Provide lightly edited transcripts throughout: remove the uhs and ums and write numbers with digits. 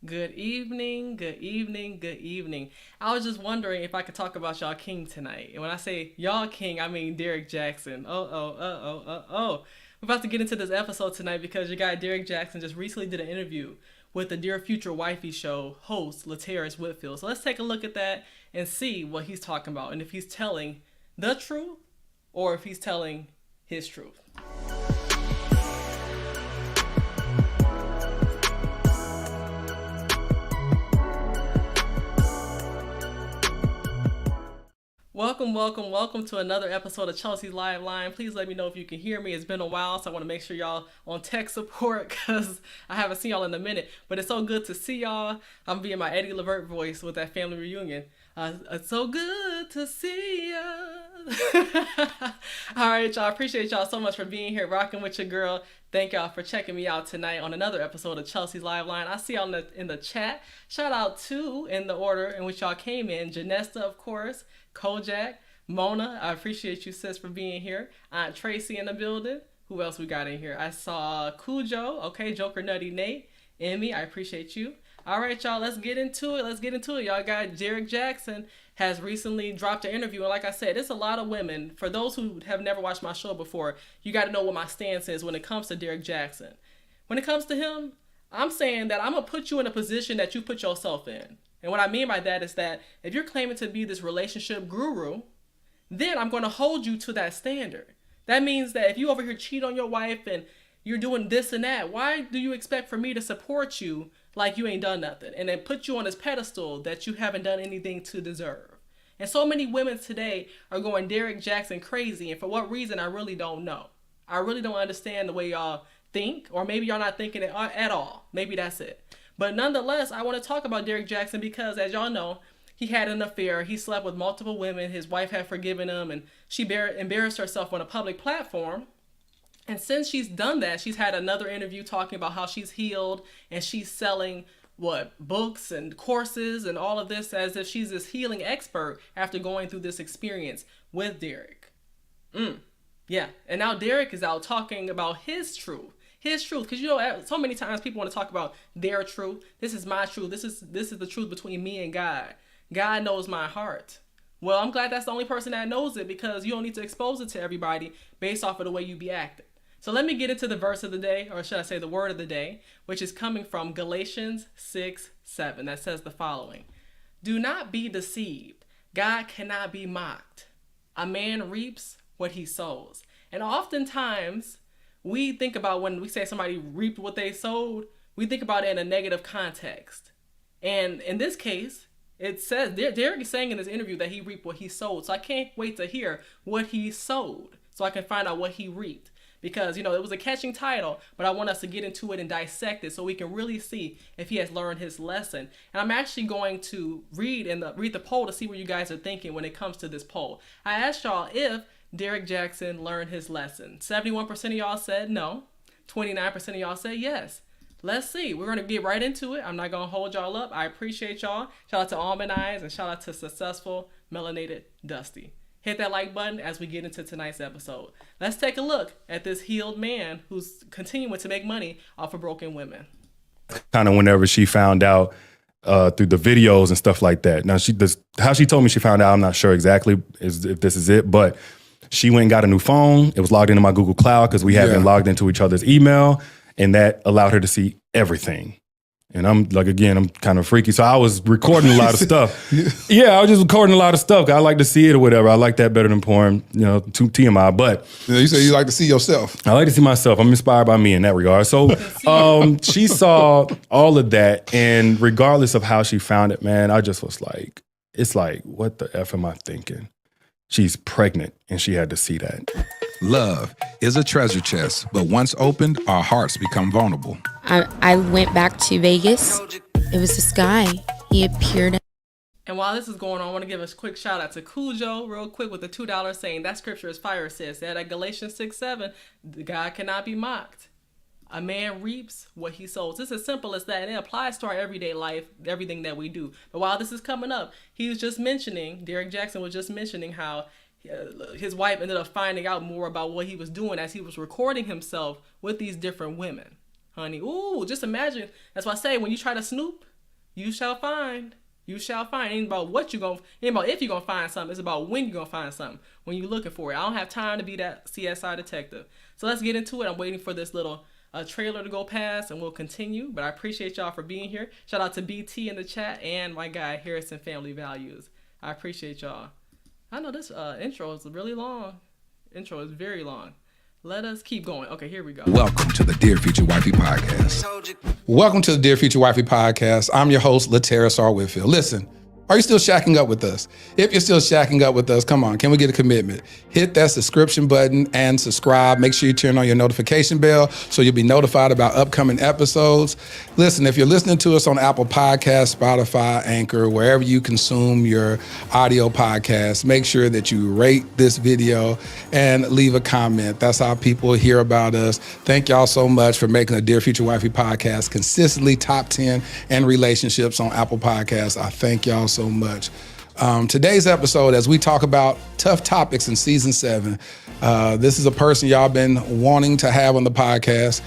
Good evening, good evening, good evening. I was just wondering if I could talk about y'all king tonight. And when I say y'all king, I mean Derrick Jaxn. Oh. We're about to get into this episode tonight because your guy Derrick Jaxn just recently did an interview with the Dear Future Wifey show host, Laterrence Whitfield. So let's take a look at that and see what he's talking about and if he's telling the truth or if he's telling his truth. Welcome to another episode of Chelsea's Live Line. Please let me know if you can hear me. It's been a while, so I want to make sure y'all on tech support because I haven't seen y'all in a minute. But it's so good to see y'all. I'm being my Eddie Levert voice with that family reunion. It's so good to see ya. All right, y'all. Appreciate y'all so much for being here, rocking with your girl. Thank y'all for checking me out tonight on another episode of Chelsea's Live Line. I see y'all in the chat. Shout out to, in the order in which y'all came in, Janesta, of course, Kojak, Mona, I appreciate you, sis, for being here. Aunt Tracy in the building. Who else we got in here? I saw Cujo, okay, Joker Nutty Nate, Emmy, I appreciate you. All right, y'all, let's get into it. Y'all got Derrick Jaxn has recently dropped an interview. And like I said, it's a lot of women. For those who have never watched my show before, you got to know what my stance is when it comes to Derrick Jaxn. When it comes to him, I'm saying that I'm going to put you in a position that you put yourself in. And what I mean by that is that if you're claiming to be this relationship guru, then I'm going to hold you to that standard. That means that if you over here cheat on your wife and you're doing this and that, why do you expect for me to support you like you ain't done nothing and then put you on this pedestal that you haven't done anything to deserve? And so many women today are going Derrick Jaxn crazy, and for what reason, I really don't know. I really don't understand the way y'all think, or maybe y'all not thinking it at all. Maybe that's it. But nonetheless, I want to talk about Derrick Jaxn because, as y'all know, he had an affair. He slept with multiple women. His wife had forgiven him, and she embarrassed herself on a public platform. And since she's done that, she's had another interview talking about how she's healed and she's selling books and courses and all of this as if she's this healing expert after going through this experience with Derrick. Yeah. And now Derrick is out talking about his truth. Because so many times people want to talk about their truth. This is my truth. This is the truth between me and God. God knows my heart. Well, I'm glad that's the only person that knows it, because you don't need to expose it to everybody based off of the way you be acting. So let me get into the verse of the day, or should I say the word of the day, which is coming from Galatians 6:7. That says the following: "Do not be deceived. God cannot be mocked. A man reaps what he sows." And oftentimes, we think about when we say somebody reaped what they sowed, we think about it in a negative context. And in this case, it says, Derrick is saying in this interview that he reaped what he sowed. So I can't wait to hear what he sowed so I can find out what he reaped. Because, it was a catching title, but I want us to get into it and dissect it so we can really see if he has learned his lesson. And I'm actually going to read the poll to see what you guys are thinking when it comes to this poll. I asked y'all if Derrick Jaxn learned his lesson. 71% of y'all said no. 29% of y'all said yes. Let's see. We're going to get right into it. I'm not going to hold y'all up. I appreciate y'all. Shout out to Almond Eyes and shout out to Successful Melanated Dusty. Hit that like button as we get into tonight's episode. Let's take a look at this healed man who's continuing to make money off of broken women. Kind of whenever she found out through the videos and stuff like that. Now, how she told me she found out, I'm not sure exactly if this is it, but she went and got a new phone. It was logged into my Google Cloud because we had been logged into each other's email, and that allowed her to see everything. And I'm kind of freaky. So I was recording a lot of stuff. I was just recording a lot of stuff. I like to see it or whatever. I like that better than porn, TMI. But you say you like to see yourself. I like to see myself. I'm inspired by me in that regard. So she saw all of that. And regardless of how she found it, man, I just was like, it's like, what the F am I thinking? She's pregnant and she had to see that. Love is a treasure chest, but once opened, our hearts become vulnerable. I went back to Vegas. It was this guy. He appeared. And while this is going on, I want to give a quick shout out to Cujo real quick with the $2 saying that scripture is fire, sis. That at Galatians 6:7, God cannot be mocked. A man reaps what he sows. It's as simple as that, and it applies to our everyday life, everything that we do. But while this is coming up, Derrick Jaxn was just mentioning how his wife ended up finding out more about what he was doing as he was recording himself with these different women. Honey, ooh, just imagine. That's why I say when you try to snoop, you shall find. You shall find. It ain't about what you gonna. It ain't about if you're gonna find something. It's about when you're gonna find something. When you're looking for it. I don't have time to be that CSI detective. So let's get into it. I'm waiting for this little trailer to go past, and we'll continue. But I appreciate y'all for being here. Shout out to BT in the chat and my guy Harrison Family Values. I appreciate y'all. I know this intro is really long. Intro is very long. Let us keep going. Okay, here we go. Welcome to the Dear Future Wifey podcast. Welcome to the Dear Future Wifey podcast. I'm your host, Laterra R. Whitfield. Listen, are you still shacking up with us? If you're still shacking up with us, come on, can we get a commitment? Hit that subscription button and subscribe. Make sure you turn on your notification bell so you'll be notified about upcoming episodes. Listen, if you're listening to us on Apple Podcasts, Spotify, Anchor, wherever you consume your audio podcasts, make sure that you rate this video and leave a comment. That's how people hear about us. Thank y'all so much for making the Dear Future Wifey podcast consistently top 10 in relationships on Apple Podcasts. I thank y'all so much. Today's episode, as we talk about tough topics in season 7, this is a person y'all been wanting to have on the podcast.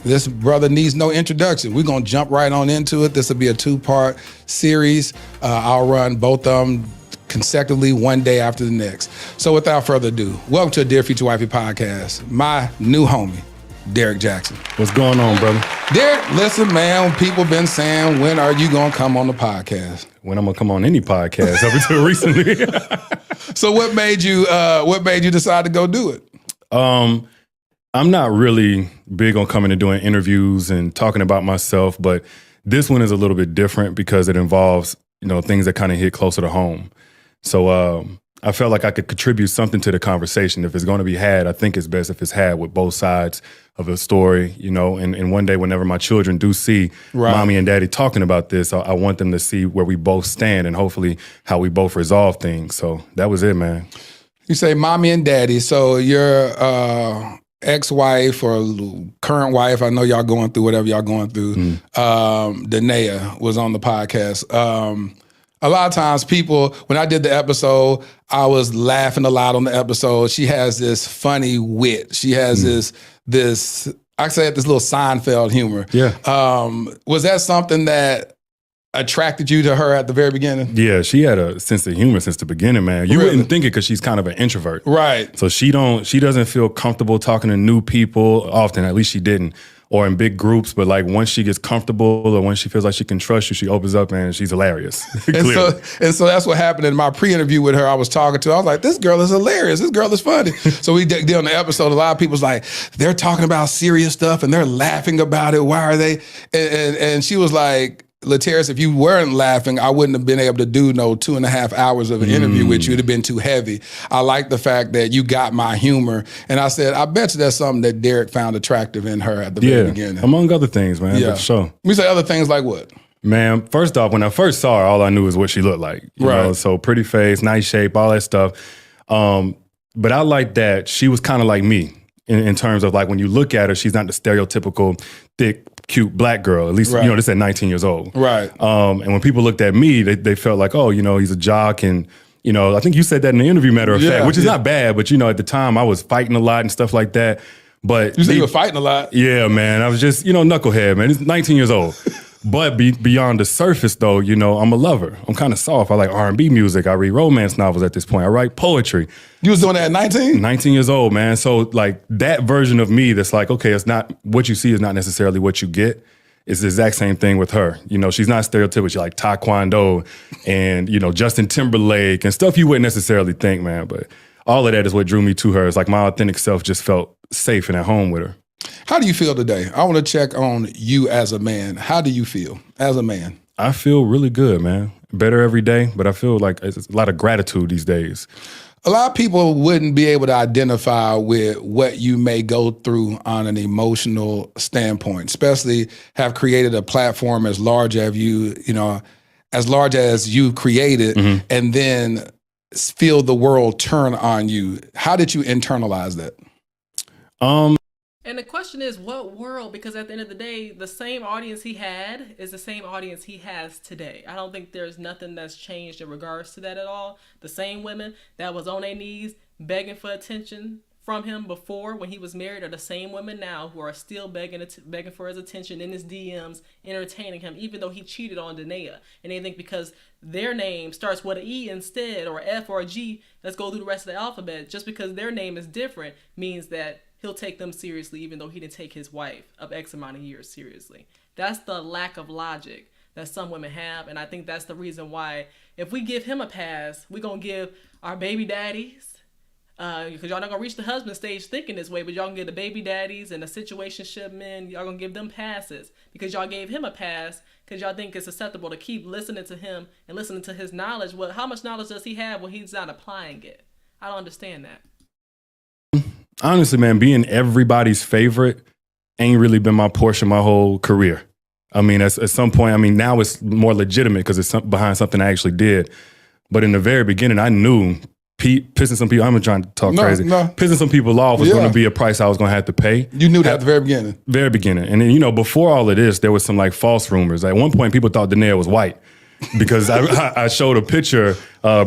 This brother needs no introduction. We're going to jump right on into it. This will be a 2-part series. I'll run both of them consecutively one day after the next. So without further ado, welcome to a Dear Future Wifey podcast. My new homie, Derrick Jaxn. What's going on, brother? Derrick, listen, man, people been saying, when are you going to come on the podcast? When I'm gonna come on any podcast up until recently. So what made you decide to go do it? I'm not really big on coming and doing interviews and talking about myself, but this one is a little bit different because it involves, things that kind of hit closer to home. So I felt like I could contribute something to the conversation. If it's going to be had, I think it's best if it's had with both sides of a story, and one day whenever my children do see mommy and daddy talking about this, I want them to see where we both stand and hopefully how we both resolve things. So that was it, man. You say mommy and daddy. So your ex-wife or current wife, I know y'all going through whatever y'all going through, Danae was on the podcast. A lot of times people, when I did the episode, I was laughing a lot on the episode. She has this funny wit. She has this, I say it, this little Seinfeld humor. Yeah. Was that something that attracted you to her at the very beginning? Yeah, she had a sense of humor since the beginning, man. You wouldn't think it because she's kind of an introvert. Right. So she doesn't feel comfortable talking to new people often, at least she didn't, or in big groups. But like once she gets comfortable or when she feels like she can trust you, she opens up and she's hilarious. and so that's what happened in my pre-interview with her. I was talking to her. I was like, this girl is hilarious. This girl is funny. So we did on the episode. A lot of people's like, they're talking about serious stuff and they're laughing about it. Why are they? And she was like, Laterra, if you weren't laughing, I wouldn't have been able to do 2.5 hours of an interview with you. It'd have been too heavy. I like the fact that you got my humor. And I said, I bet you that's something that Derrick found attractive in her at the very beginning. Among other things, man. Yeah. For sure. We say other things like what? Man, first off, when I first saw her, all I knew was what she looked like. You know? So pretty face, nice shape, all that stuff. But I like that she was kind of like me in terms of like when you look at her, she's not the stereotypical thick, cute black girl. At least, this at 19 years old. Right. And when people looked at me, they felt like, oh, he's a jock. And, I think you said that in the interview, matter of fact, which is not bad. But, at the time I was fighting a lot and stuff like that. But you said you were fighting a lot? Yeah, man. I was just, knucklehead, man. It's 19 years old. But beyond the surface, though, I'm a lover. I'm kind of soft. I like R&B music. I read romance novels at this point. I write poetry. You was doing that at 19? 19 years old, man. So, like, that version of me that's like, okay, it's not, what you see is not necessarily what you get. It's the exact same thing with her. She's not stereotypical. She's like Taekwondo and, Justin Timberlake and stuff you wouldn't necessarily think, man. But all of that is what drew me to her. It's like my authentic self just felt safe and at home with her. How do you feel today? I want to check on you as a man. How do you feel as a man? I feel really good, man. Better every day, but I feel like it's a lot of gratitude these days. A lot of people wouldn't be able to identify with what you may go through on an emotional standpoint, especially have created a platform as large as you created, and then feel the world turn on you. How did you internalize that? And the question is, what world? Because at the end of the day, the same audience he had is the same audience he has today. I don't think there's nothing that's changed in regards to that at all. The same women that was on their knees begging for attention from him before when he was married are the same women now who are still begging for his attention in his DMs, entertaining him, even though he cheated on Danae. And they think because their name starts with an E instead, or F or a G, let's go through the rest of the alphabet, just because their name is different means that he'll take them seriously, even though he didn't take his wife of X amount of years seriously. That's the lack of logic that some women have, and I think that's the reason why if we give him a pass, we're going to give our baby daddies, because y'all not going to reach the husband stage thinking this way, but y'all can get the baby daddies and the situationship men, y'all going to give them passes because y'all gave him a pass because y'all think it's acceptable to keep listening to him and listening to his knowledge. Well, how much knowledge does he have when he's not applying it? I don't understand that. Honestly, man, being everybody's favorite ain't really been my portion my whole career. I mean, at some point, I mean, now it's more legitimate because it's behind something I actually did. But in the very beginning, I knew pissing some people, I'm trying to talk crazy. Pissing some people off was going to be a price I was going to have to pay. You knew that at the very beginning? Very beginning. And then, you know, before all of this, there was some like false rumors. At one point, people thought Danae was white because I showed a picture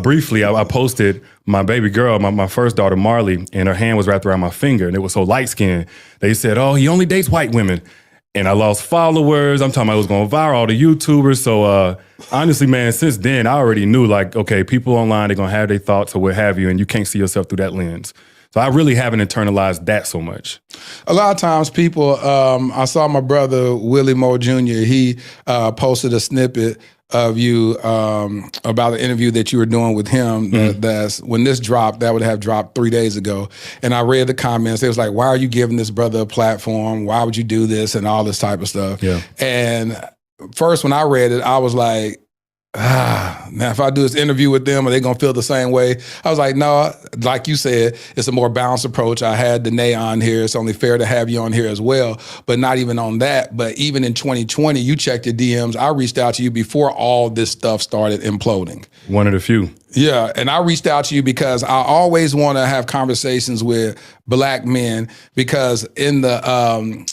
briefly. I posted my baby girl, my first daughter, Marley, and her hand was wrapped around my finger, and it was so light-skinned. They said, oh, he only dates white women. And I lost followers. I'm talking about it was going viral, all the YouTubers. So honestly, man, since then, I already knew like, okay, people online, they're going to have their thoughts or what have you, and you can't see yourself through that lens. So I really haven't internalized that so much. A lot of times people, I saw my brother, Willie Moore Jr., he posted a snippet of you about an interview that you were doing with him. That's when this dropped, that would have dropped 3 days ago. And I read the comments. It was like, why are you giving this brother a platform? Why would you do this? And all this type of stuff. Yeah. And first, when I read it, I was like, now if I do this interview with them, are they gonna feel the same way? I was like, no, like you said, it's a more balanced approach. I had Danae on here. It's only fair to have you on here as well. But not even on that. But even in 2020, you checked your DMs. I reached out to you before all this stuff started imploding. One of the few. Yeah, and I reached out to you because I always want to have conversations with Black men because in the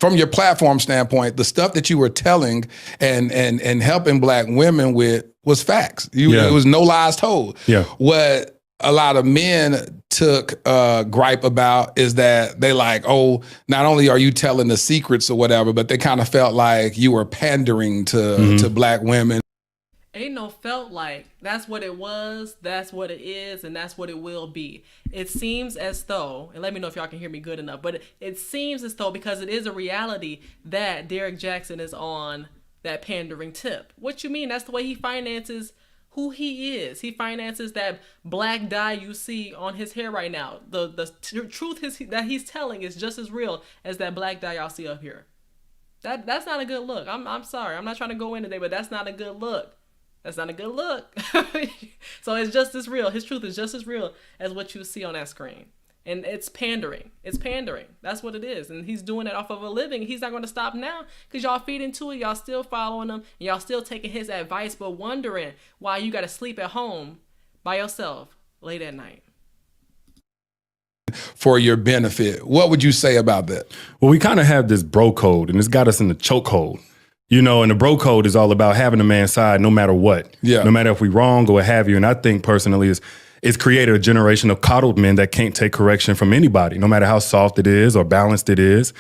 from your platform standpoint, the stuff that you were telling and helping Black women with was facts. It was no lies told. Yeah. What a lot of men took gripe about is that they like, oh, not only are you telling the secrets or whatever, but they kind of felt like you were pandering to Black women. Ain't no felt like. That's what it was, that's what it is, and that's what it will be. It seems as though, and let me know if y'all can hear me good enough, but it seems as though, because it is a reality, that Derrick Jaxn is on that pandering tip. What you mean? That's the way he finances who he is. He finances that black dye you see on his hair right now. The truth that he's telling is just as real as that black dye y'all see up here. That's not a good look. I'm sorry. I'm not trying to go in today, but that's not a good look. That's not a good look. So it's just as real. His truth is just as real as what you see on that screen. And it's pandering. It's pandering. That's what it is. And he's doing it off of a living. He's not going to stop now because y'all feed into it. Y'all still following him. And y'all still taking his advice, but wondering why you got to sleep at home by yourself late at night. For your benefit. What would you say about that? Well, we kind of have this bro code, and it's got us in the chokehold. You know, and the bro code is all about having a man's side no matter what. Yeah. No matter if we wrong or what have you. And I think personally it's created a generation of coddled men that can't take correction from anybody, no matter how soft it is or balanced it is.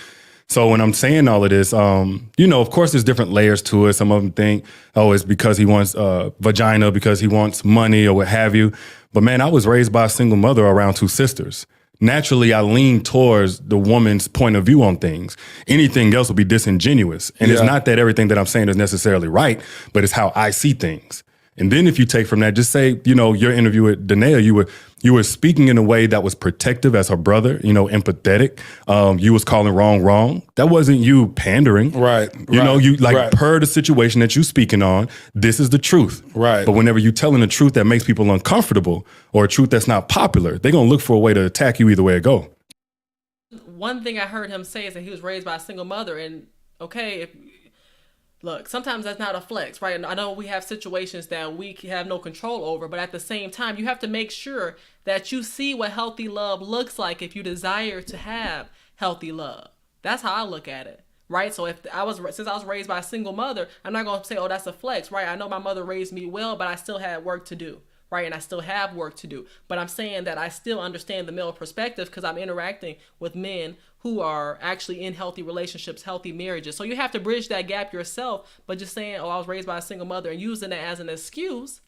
So when I'm saying all of this, you know, of course there's different layers to it. Some of them think, oh, it's because he wants vagina, because he wants money or what have you. But man, I was raised by a single mother around two sisters. Naturally, I lean towards the woman's point of view on things. Anything else would be disingenuous. And it's not that everything that I'm saying is necessarily right, but it's how I see things. And then if you take from that, just say, you know, your interview with Danae, you were speaking in a way that was protective as her brother, you know, empathetic. You was calling wrong. That wasn't you pandering. Right. You know, you like per the situation that you speaking on, this is the truth. Right. But whenever you telling a truth that makes people uncomfortable or a truth that's not popular, they're going to look for a way to attack you either way it go. One thing I heard him say is that he was raised by a single mother. And okay, look, sometimes that's not a flex, right? And I know we have situations that we have no control over, but at the same time, you have to make sure that you see what healthy love looks like if you desire to have healthy love. That's how I look at it, right? So since I was raised by a single mother, I'm not going to say, oh, that's a flex, right? I know my mother raised me well, but I still had work to do, right? And I still have work to do. But I'm saying that I still understand the male perspective because I'm interacting with men who are actually in healthy relationships, healthy marriages. So you have to bridge that gap yourself. But just saying, oh, I was raised by a single mother and using that as an excuse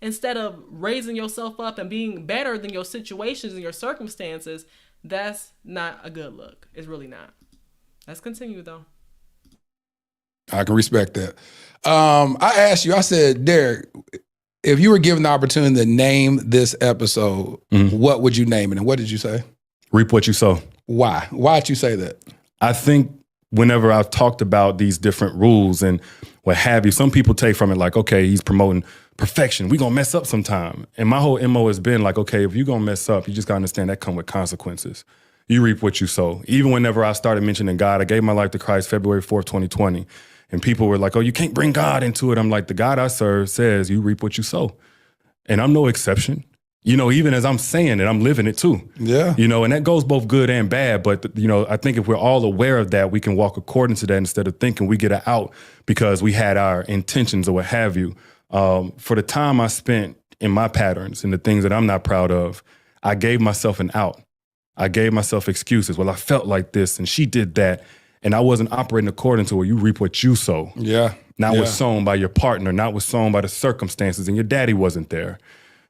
instead of raising yourself up and being better than your situations and your circumstances, that's not a good look. It's really not. Let's continue though. I can respect that. I asked you, I said, Derrick, if you were given the opportunity to name this episode, what would you name it? And what did you say? Reap what you sow. Why? Why'd you say that? I think whenever I've talked about these different rules and what have you, some people take from it like, okay, he's promoting perfection. We're going to mess up sometime. And my whole MO has been like, okay, if you're going to mess up, you just got to understand that come with consequences. You reap what you sow. Even whenever I started mentioning God, I gave my life to Christ February 4th, 2020. And people were like, oh, you can't bring God into it. I'm like, the God I serve says you reap what you sow. And I'm no exception. You know, even as I'm saying it, I'm living it too. Yeah. You know, and that goes both good and bad. But, you know, I think if we're all aware of that, we can walk according to that instead of thinking we get it out because we had our intentions or what have you. For the time I spent in my patterns and the things that I'm not proud of, I gave myself an out. I gave myself excuses. Well, I felt like this and she did that. And I wasn't operating according to where you reap what you sow. Yeah. Not what's sown by your partner, not what's sown by the circumstances, and your daddy wasn't there.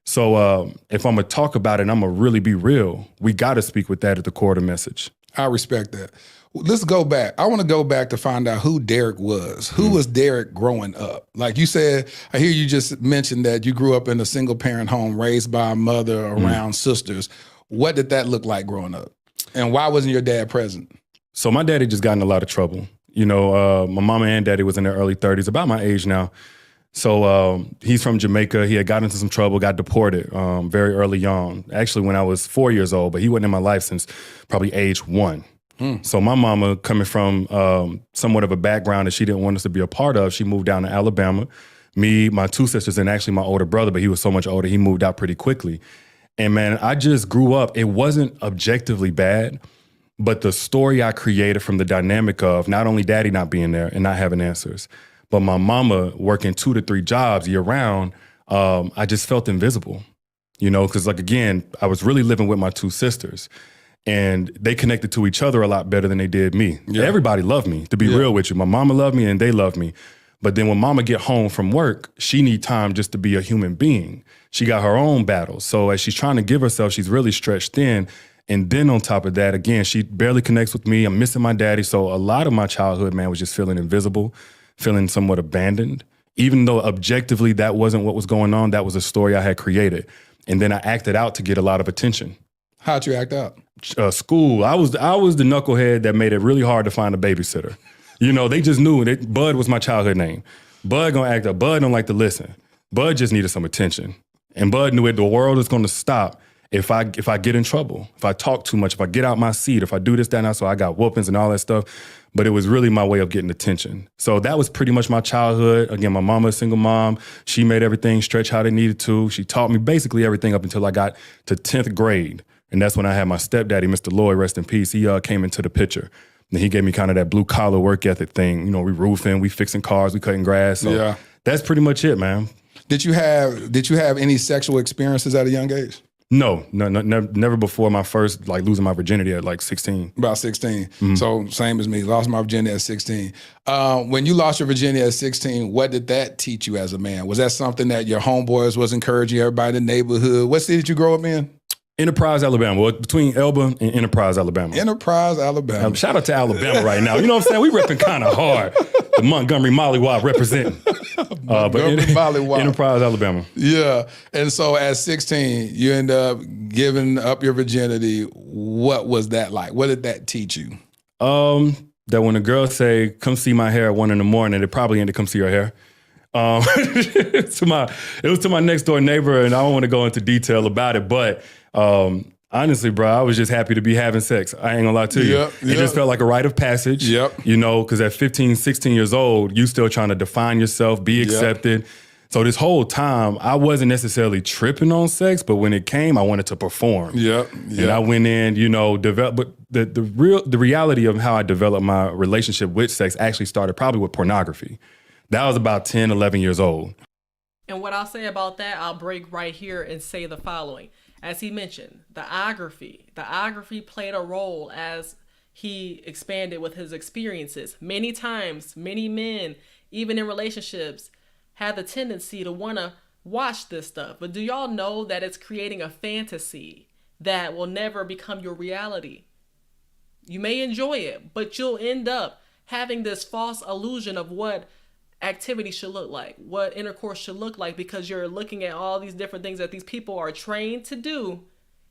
So if I'm going to talk about it and I'm going to really be real, we got to speak with that at the core of the message. I respect that. Let's go back. I want to go back to find out who Derrick was. Who was Derrick growing up? Like you said, I hear you just mentioned that you grew up in a single parent home, raised by a mother around sisters. What did that look like growing up? And why wasn't your dad present? So my daddy just got in a lot of trouble. You know, my mama and daddy was in their early 30s, about my age now. So he's from Jamaica. He had got into some trouble, got deported very early on. Actually, when I was 4 years old, but he wasn't in my life since probably age 1. So my mama, coming from somewhat of a background that she didn't want us to be a part of, she moved down to Alabama. Me, my 2 sisters, and actually my older brother, but he was so much older, he moved out pretty quickly. And man, I just grew up. It wasn't objectively bad, but the story I created from the dynamic of not only daddy not being there and not having answers, but my mama working 2 to 3 jobs year round, I just felt invisible, you know, because like, again, I was really living with my 2 sisters and they connected to each other a lot better than they did me. Yeah. Everybody loved me, to be real with you. My mama loved me and they loved me. But then when mama get home from work, she need time just to be a human being. She got her own battles. So as she's trying to give herself, she's really stretched thin. And then on top of that, again, she barely connects with me. I'm missing my daddy. So a lot of my childhood, man, was just feeling invisible, feeling somewhat abandoned. Even though objectively that wasn't what was going on, that was a story I had created. And then I acted out to get a lot of attention. How'd you act out? School. I was the knucklehead that made it really hard to find a babysitter. You know, they just knew it. Bud was my childhood name. Bud gonna act up. Bud don't like to listen. Bud just needed some attention. And Bud knew it. The world is gonna stop if I get in trouble, if I talk too much, if I get out my seat, if I do this, that, and that. So I got whoopings and all that stuff. But it was really my way of getting attention. So that was pretty much my childhood. Again, my mama, a single mom. She made everything stretch how they needed to. She taught me basically everything up until I got to 10th grade. And that's when I had my stepdaddy, Mr. Lloyd, rest in peace. He came into the picture. And he gave me kind of that blue collar work ethic thing. You know, we roofing, we fixing cars, we cutting grass. So that's pretty much it, man. Did you have any sexual experiences at a young age? No, never before my first, like, losing my virginity at like 16. About 16. So same as me, lost my virginity at 16. When you lost your virginity at 16, what did that teach you as a man? Was that something that your homeboys was encouraging everybody in the neighborhood? What city did you grow up in? Enterprise, Alabama. Well, between Elba and Enterprise, Alabama. Enterprise, Alabama. Shout out to Alabama right now. You know what I'm saying? We repping kind of hard. The Montgomery Mollywop representing. Mollywop. Enterprise, Alabama. Yeah. And so at 16, you end up giving up your virginity. What was that like? What did that teach you? That when a girl say, come see my hair at 1 a.m, it probably ended come see your hair. It was to my next door neighbor, and I don't want to go into detail about it, but honestly, bro, I was just happy to be having sex. I ain't gonna lie to you. It just felt like a rite of passage, you know, because at 15, 16 years old, you still trying to define yourself, be accepted. So this whole time, I wasn't necessarily tripping on sex, but when it came, I wanted to perform. And I went in, you know, but the reality of how I developed my relationship with sex actually started probably with pornography. That was about 10, 11 years old. And what I'll say about that, I'll break right here and say the following. As he mentioned, the ography played a role as he expanded with his experiences. Many times, many men, even in relationships, have the tendency to want to watch this stuff. But do y'all know that it's creating a fantasy that will never become your reality? You may enjoy it, but you'll end up having this false illusion of what activity should look like, what intercourse should look like, because you're looking at all these different things that these people are trained to do,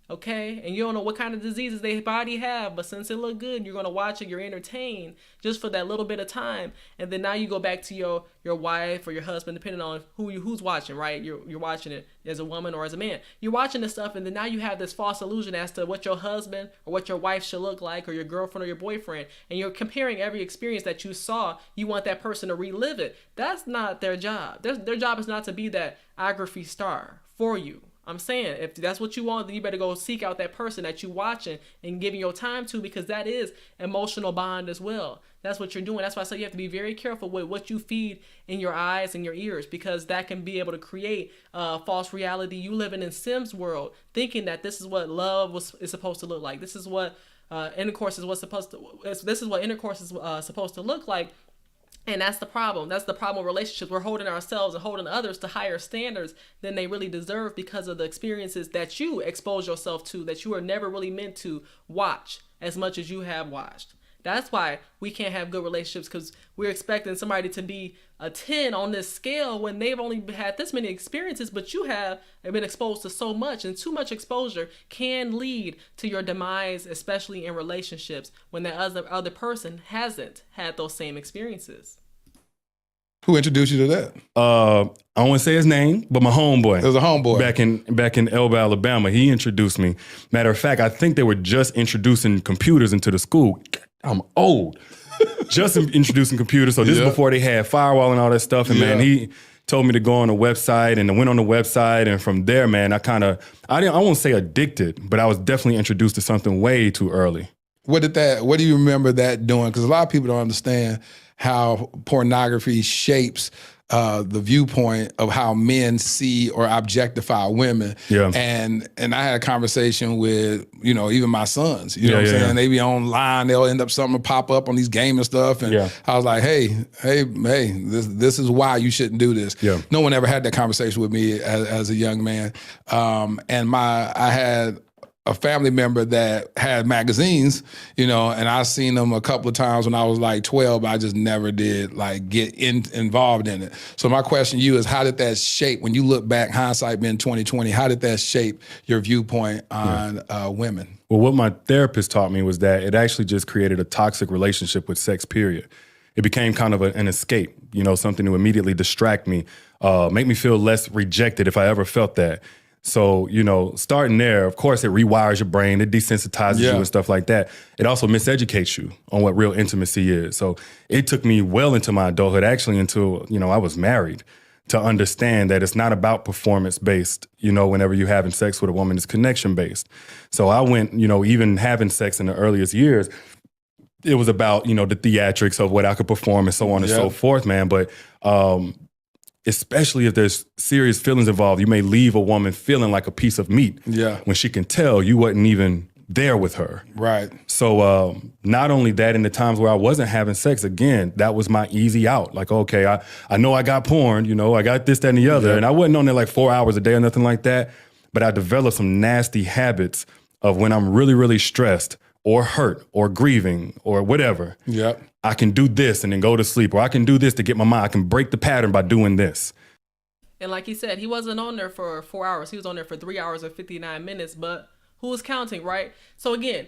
okay? And you don't know what kind of diseases their body have, but since it look good, you're going to watch it, you're entertained just for that little bit of time. And then now you go back to your wife or your husband, depending on who's watching, right? You're watching it as a woman or as a man. You're watching this stuff, and then now you have this false illusion as to what your husband or what your wife should look like, or your girlfriend or your boyfriend. And you're comparing every experience that you saw. You want that person to relive it. That's not their job. Their job is not to be that ography star for you. I'm saying, if that's what you want, then you better go seek out that person that you watching and giving your time to, because that is emotional bond as well. That's what you're doing. That's why I say you have to be very careful with what you feed in your eyes and your ears, because that can be able to create false reality. You living in Sims world, thinking that this is what love is supposed to look like. This is what intercourse is This is what intercourse is supposed to look like. And that's the problem. That's the problem with relationships. We're holding ourselves and holding others to higher standards than they really deserve because of the experiences that you expose yourself to, that you are never really meant to watch as much as you have watched. That's why we can't have good relationships, because we're expecting somebody to be a 10 on this scale when they've only had this many experiences, but you have been exposed to so much, and too much exposure can lead to your demise, especially in relationships when that other person hasn't had those same experiences. Who introduced you to that? I don't want to say his name, but my homeboy. It was a homeboy. Back in Elba, Alabama. He introduced me. Matter of fact, I think they were just introducing computers into the school. I'm old. Just introducing computers. So this is before they had firewall and all that stuff. And man, he told me to go on the website, and I went on the website. And from there, man, I won't say addicted, but I was definitely introduced to something way too early. What do you remember that doing? Because a lot of people don't understand how pornography shapes the viewpoint of how men see or objectify women. Yeah. And I had a conversation with, even my sons, you know what I'm saying? They be online, they'll end up something to pop up on these game and stuff. And I was like, hey, this is why you shouldn't do this. Yeah. No one ever had that conversation with me as a young man. And I had a family member that had magazines, and I seen them a couple of times when I was like 12, but I just never did get involved in it. So my question to you is, how did that shape, when you look back, hindsight being 2020, how did that shape your viewpoint on women? Well, what my therapist taught me was that it actually just created a toxic relationship with sex, period. It became kind of an escape, something to immediately distract me, make me feel less rejected if I ever felt that. So, starting there, of course, it rewires your brain, it desensitizes you and stuff like that. It also miseducates you on what real intimacy is. So it took me well into my adulthood, actually until, I was married, to understand that it's not about performance-based, whenever you're having sex with a woman, it's connection-based. So I went, even having sex in the earliest years, it was about, the theatrics of what I could perform and so on and so forth, man. But especially if there's serious feelings involved, you may leave a woman feeling like a piece of meat when she can tell you wasn't even there with her. Right. So not only that, in the times where I wasn't having sex, again, that was my easy out. Like, okay, I know I got porn, I got this, that, and the other. And I wasn't on there like 4 hours a day or nothing like that. But I developed some nasty habits of when I'm really, really stressed or hurt or grieving or whatever. Yep. I can do this and then go to sleep, or I can do this to get my mind. I can break the pattern by doing this. And like he said, he wasn't on there for 4 hours. He was on there for 3 hours and 59 minutes, but who was counting, right? So again,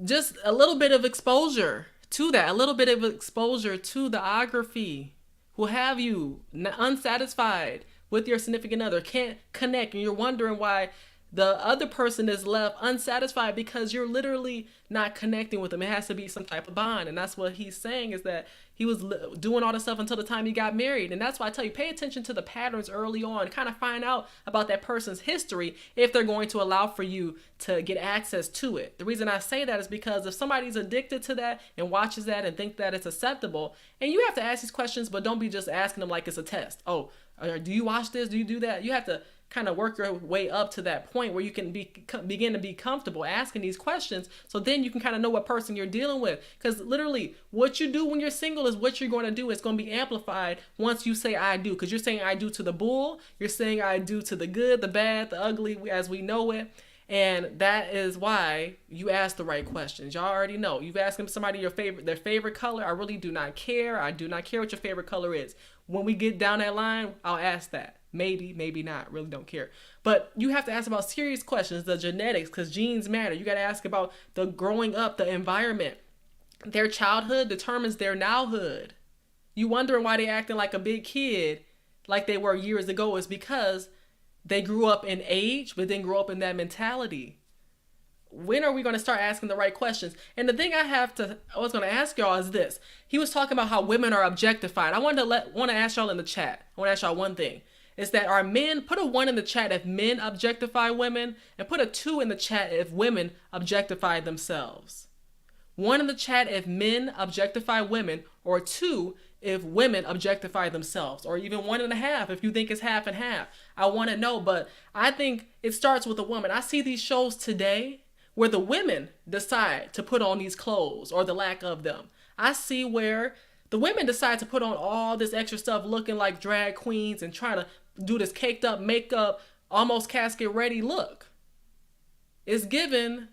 just a little bit of exposure to that, a little bit of exposure to the ography will have you unsatisfied with your significant other, can't connect, and you're wondering why the other person is left unsatisfied, because you're literally not connecting with them. It has to be some type of bond. And that's what he's saying, is that He was doing all this stuff until the time he got married. And that's why I tell you, pay attention to the patterns early on. Kind of find out about that person's history if they're going to allow for you to get access to it. The reason I say that is because if somebody's addicted to that and watches that and think that it's acceptable, and you have to ask these questions, but don't be just asking them like it's a test. Oh, do you watch this? Do you do that? You have to kind of work your way up to that point where you can begin to be comfortable asking these questions, so then you can kind of know what person you're dealing with. Because literally what you do when you're single is what you're going to do. It's going to be amplified once you say I do, because you're saying I do to the bull, you're saying I do to the good, the bad, the ugly as we know it. And that is why you ask the right questions. Y'all already know. You've asked somebody their favorite color. I really do not care. I do not care what your favorite color is. When we get down that line, I'll ask that. Maybe, maybe not. Really don't care. But you have to ask about serious questions, the genetics, because genes matter. You got to ask about the growing up, the environment. Their childhood determines their nowhood. You wondering why they acting like a big kid like they were years ago is because they grew up in age, but then grew up in that mentality. When are we going to start asking the right questions? And the thing I was going to ask y'all is this. He was talking about how women are objectified. I want to ask y'all in the chat. I want to ask y'all one thing. Is that our men, put a 1 in the chat if men objectify women, and put a 2 in the chat if women objectify themselves. 1 in the chat if men objectify women, or 2 if women objectify themselves, or even 1.5 if you think it's half and half. I want to know, but I think it starts with a woman. I see these shows today where the women decide to put on these clothes or the lack of them. I see where the women decide to put on all this extra stuff looking like drag queens and trying to do this caked up makeup, almost casket ready look. It's given,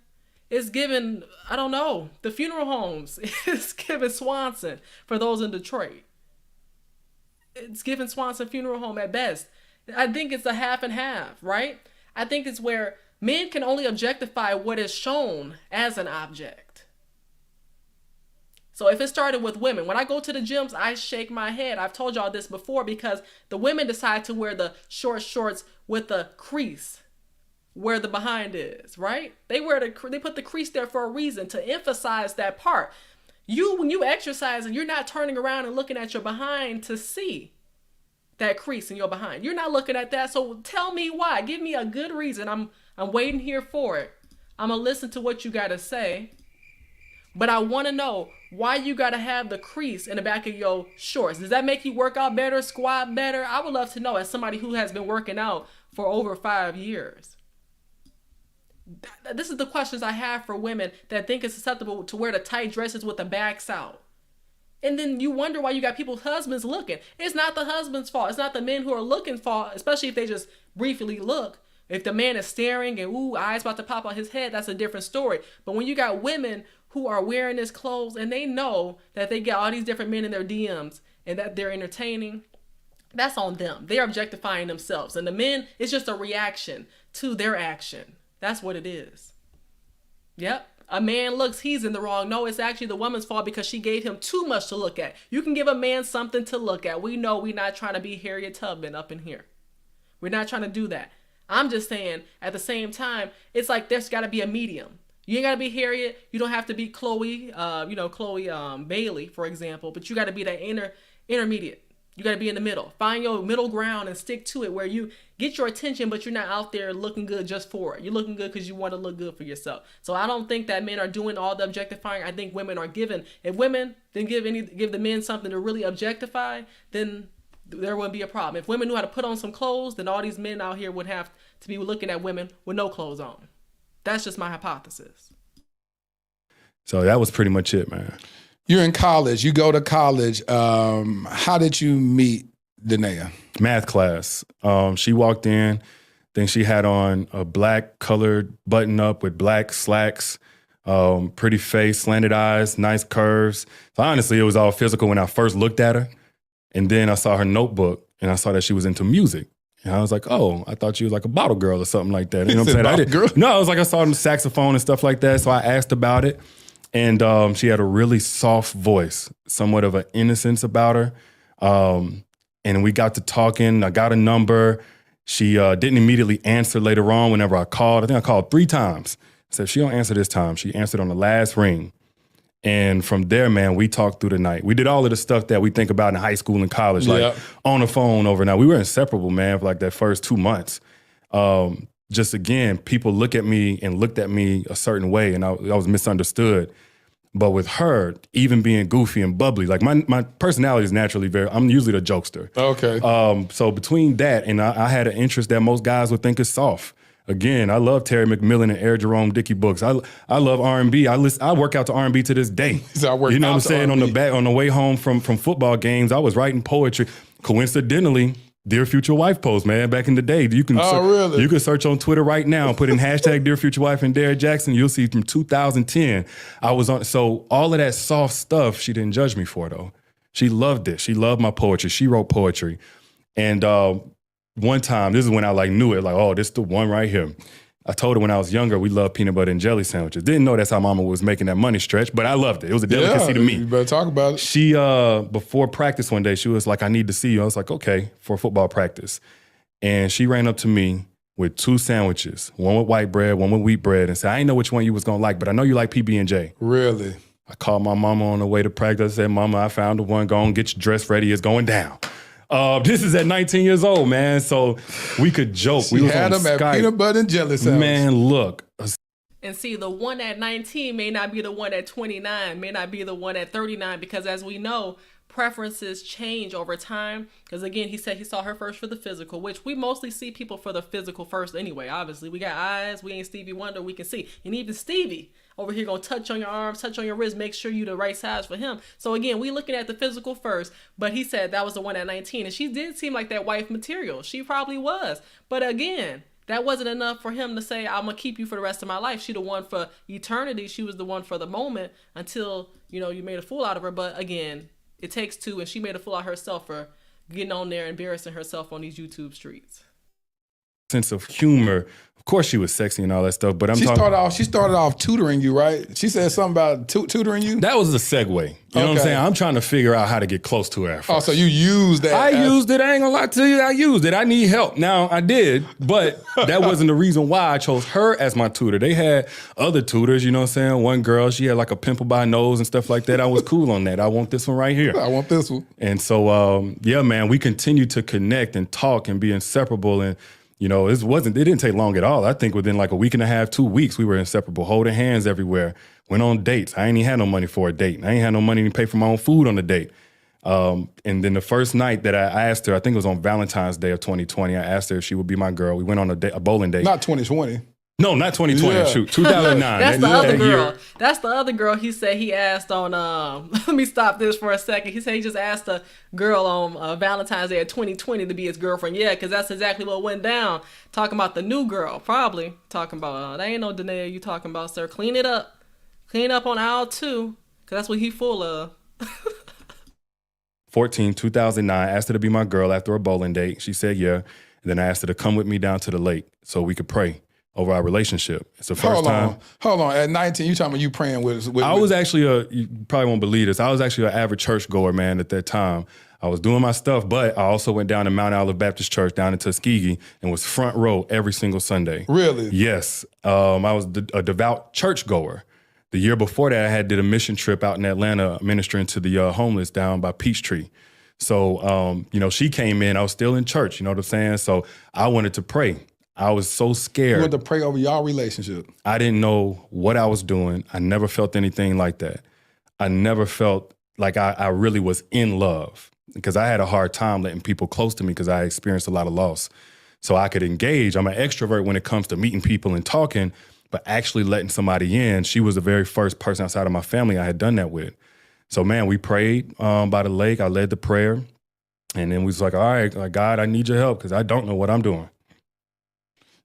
I don't know, the funeral homes. It's given Swanson for those in Detroit. It's given Swanson Funeral Home at best. I think it's a half and half, right? I think it's where men can only objectify what is shown as an object. So if it started with women, when I go to the gyms, I shake my head. I've told y'all this before, because the women decide to wear the short shorts with the crease where the behind is, right? They put the crease there for a reason, to emphasize that part. When you exercise and you're not turning around and looking at your behind to see that crease in your behind. You're not looking at that. So tell me why. Give me a good reason. I'm waiting here for it. I'm going to listen to what you got to say. But I want to know why you got to have the crease in the back of your shorts. Does that make you work out better, squat better? I would love to know, as somebody who has been working out for over 5 years. This is the questions I have for women that think it's acceptable to wear the tight dresses with the backs out. And then you wonder why you got people's husbands looking. It's not the husband's fault. It's not the men who are looking fault, especially if they just briefly look. If the man is staring and eyes about to pop out his head, that's a different story. But when you got women who are wearing this clothes and they know that they get all these different men in their DMs and that they're entertaining, that's on them. They're objectifying themselves. And the men, it's just a reaction to their action. That's what it is. Yep. A man looks, he's in the wrong. No, it's actually the woman's fault because she gave him too much to look at. You can give a man something to look at. We know we're not trying to be Harriet Tubman up in here. We're not trying to do that. I'm just saying, at the same time, it's like there's got to be a medium. You ain't got to be Harriet. You don't have to be Chloe, Chloe Bailey, for example. But you got to be that intermediate. You got to be in the middle. Find your middle ground and stick to it, where you get your attention, but you're not out there looking good just for it. You're looking good because you want to look good for yourself. So I don't think that men are doing all the objectifying. I think women are given. If women didn't give the men something to really objectify, then there wouldn't be a problem. If women knew how to put on some clothes, then all these men out here would have to be looking at women with no clothes on. That's just my hypothesis. So that was pretty much it, man. You're in college. You go to college. How did you meet Danae? Math class. She walked in. Then she had on a black colored button up with black slacks, pretty face, slanted eyes, nice curves. So honestly, it was all physical when I first looked at her. And then I saw her notebook and I saw that she was into music. And I was like, oh, I thought you was like a bottle girl or something like that. You know what I'm saying? Girl? No, I was like, I saw the saxophone and stuff like that. So I asked about it. And she had a really soft voice, somewhat of an innocence about her. And we got to talking. I got a number. She didn't immediately answer later on whenever I called. I think I called 3 times. I said, if she don't answer this time, she answered on the last ring. And from there, man, we talked through the night. We did all of the stuff that we think about in high school and college, like on the phone overnight. We were inseparable, man, for like that first 2 months. Just again, people looked at me a certain way, and I was misunderstood. But with her, even being goofy and bubbly, like my personality is naturally I'm usually the jokester. Okay. So between that and I had an interest that most guys would think is soft. Again, I love Terry McMillan and Eric Jerome Dickey books. I love R&B. I work out to R&B to this day. So you know what I'm saying? On the way home from football games, I was writing poetry. Coincidentally, Dear Future Wife post, man, back in the day. You can really? You can search on Twitter right now, put in hashtag Dear Future Wife and Derrick Jaxn. You'll see from 2010. I was on. So all of that soft stuff, she didn't judge me for, though. She loved it. She loved my poetry. She wrote poetry. And one time, this is when I knew it, oh, this is the one right here. I told her when I was younger, we loved peanut butter and jelly sandwiches. Didn't know that's how mama was making that money stretch, but I loved it. It was a delicacy to me. You better talk about it. She, before practice one day, she was like, I need to see you. I was like, okay, for football practice. And she ran up to me with 2 sandwiches, one with white bread, one with wheat bread, and said, I didn't know which one you was gonna like, but I know you like PB&J. Really? I called my mama on the way to practice. I said, Mama, I found the one. Go on, get your dress ready. It's going down. This is at 19 years old, man. So we could joke. We had them Skype. at peanut butter and jelly sandwich. Man, look. And see, the one at 19 may not be the one at 29, may not be the one at 39, because as we know, preferences change over time. Because again, he said he saw her first for the physical, which we mostly see people for the physical first anyway. Obviously, we got eyes. We ain't Stevie Wonder. We can see. And even Stevie over here gonna touch on your arms, touch on your wrist, make sure you the right size for him. So again, we looking at the physical first, but he said that was the one at 19, and she did seem like that wife material. She probably was. But again, that wasn't enough for him to say, I'm gonna keep you for the rest of my life. She the one for eternity. She was the one for the moment until, you made a fool out of her. But again, it takes two, and she made a fool out of herself for getting on there, embarrassing herself on these YouTube streets. Sense of humor. Of course, she was sexy and all that stuff, but She started off tutoring you, right? She said something about tutoring you. That was a segue. You know what I'm saying? I'm trying to figure out how to get close to her at first. Oh, so you used that? I used it. I ain't gonna lie to you. I used it. I need help. Now, I did, but that wasn't the reason why I chose her as my tutor. They had other tutors, you know what I'm saying? One girl, she had like a pimple by her nose and stuff like that. I was cool on that. I want this one right here. I want this one. And so, yeah, man, we continued to connect and talk and be inseparable. And it didn't take long at all. I think within like a week and a half, 2 weeks, we were inseparable, holding hands everywhere, went on dates. I ain't even had no money for a date. I ain't had no money to pay for my own food on the date. And then the first night that I asked her, I think it was on Valentine's Day of 2020, I asked her if she would be my girl. We went on a bowling date. Not 2020. No, not 2020. Yeah. Shoot, 2009. That's the other girl. Year. That's the other girl. He said he asked on. Let me stop this for a second. He said he just asked a girl on Valentine's Day of 2020 to be his girlfriend. Yeah, because that's exactly what went down. Talking about the new girl, probably talking about. That ain't no Danae you talking about, sir. Clean it up. Clean up on aisle 2, because that's what he full of. 2009. Asked her to be my girl after a bowling date. She said yeah. And then I asked her to come with me down to the lake so we could pray over our relationship. It's the first time. Hold on. At 19, you talking about you praying with I was actually you probably won't believe this. I was actually an average churchgoer, man, at that time. I was doing my stuff, but I also went down to Mount Olive Baptist Church down in Tuskegee and was front row every single Sunday. Really? Yes. I was a devout churchgoer. The year before that, I did a mission trip out in Atlanta ministering to the homeless down by Peachtree. So, she came in. I was still in church, you know what I'm saying? So I wanted to pray. I was so scared. You wanted to pray over y'all relationship. I didn't know what I was doing. I never felt anything like that. I never felt like I really was in love, because I had a hard time letting people close to me because I experienced a lot of loss. So I could engage. I'm an extrovert when it comes to meeting people and talking, but actually letting somebody in, she was the very first person outside of my family I had done that with. So, man, we prayed by the lake. I led the prayer. And then we was like, all right, God, I need your help because I don't know what I'm doing.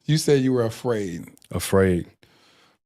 You said you were afraid. Afraid.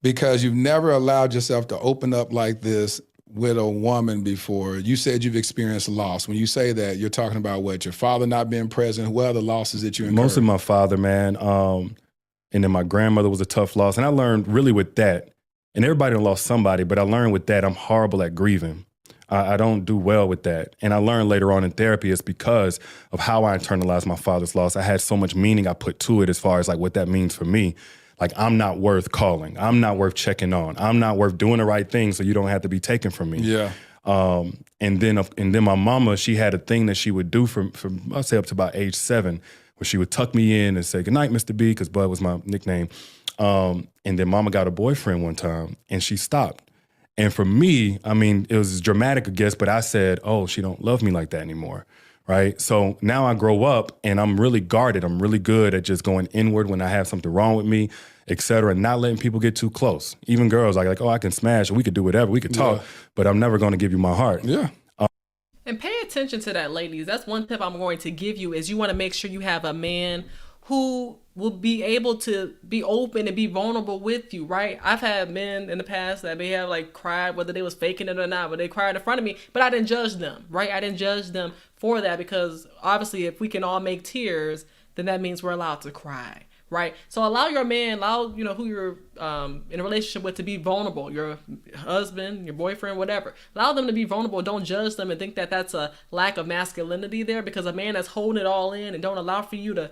Because you've never allowed yourself to open up like this with a woman before. You said you've experienced loss. When you say that, you're talking about what? Your father not being present? What are the losses that you incurred? Mostly my father, man. And then my grandmother was a tough loss. And I learned really with that, and everybody lost somebody, but I learned with that I'm horrible at grieving. I don't do well with that. And I learned later on in therapy it's because of how I internalized my father's loss. I had so much meaning I put to it as far as like what that means for me, Like, I'm not worth calling. I'm not worth checking on. I'm not worth doing the right thing so you don't have to be taken from me. Yeah. And then my mama, she had a thing that she would do from I'd say up to about age 7, where she would tuck me in and say, "Good night, Mr. B," because Bud was my nickname. And then mama got a boyfriend one time and she stopped. And for me, I mean, it was dramatic, I guess, but I said, oh, she don't love me like that anymore, right? So now I grow up and I'm really guarded. I'm really good at just going inward when I have something wrong with me, et cetera, and not letting people get too close. Even girls like, oh, I can smash, or we could do whatever, we could talk, but I'm never going to give you my heart. Yeah. And pay attention to that, ladies. That's one tip I'm going to give you is you want to make sure you have a man who will be able to be open and be vulnerable with you, right? I've had men in the past that may have like cried, whether they was faking it or not, but they cried in front of me, but I didn't judge them, right? I didn't judge them for that because obviously if we can all make tears, then that means we're allowed to cry, right? So allow your man, who you're in a relationship with to be vulnerable, your husband, your boyfriend, whatever. Allow them to be vulnerable. Don't judge them and think that that's a lack of masculinity there, because a man that's holding it all in and don't allow for you to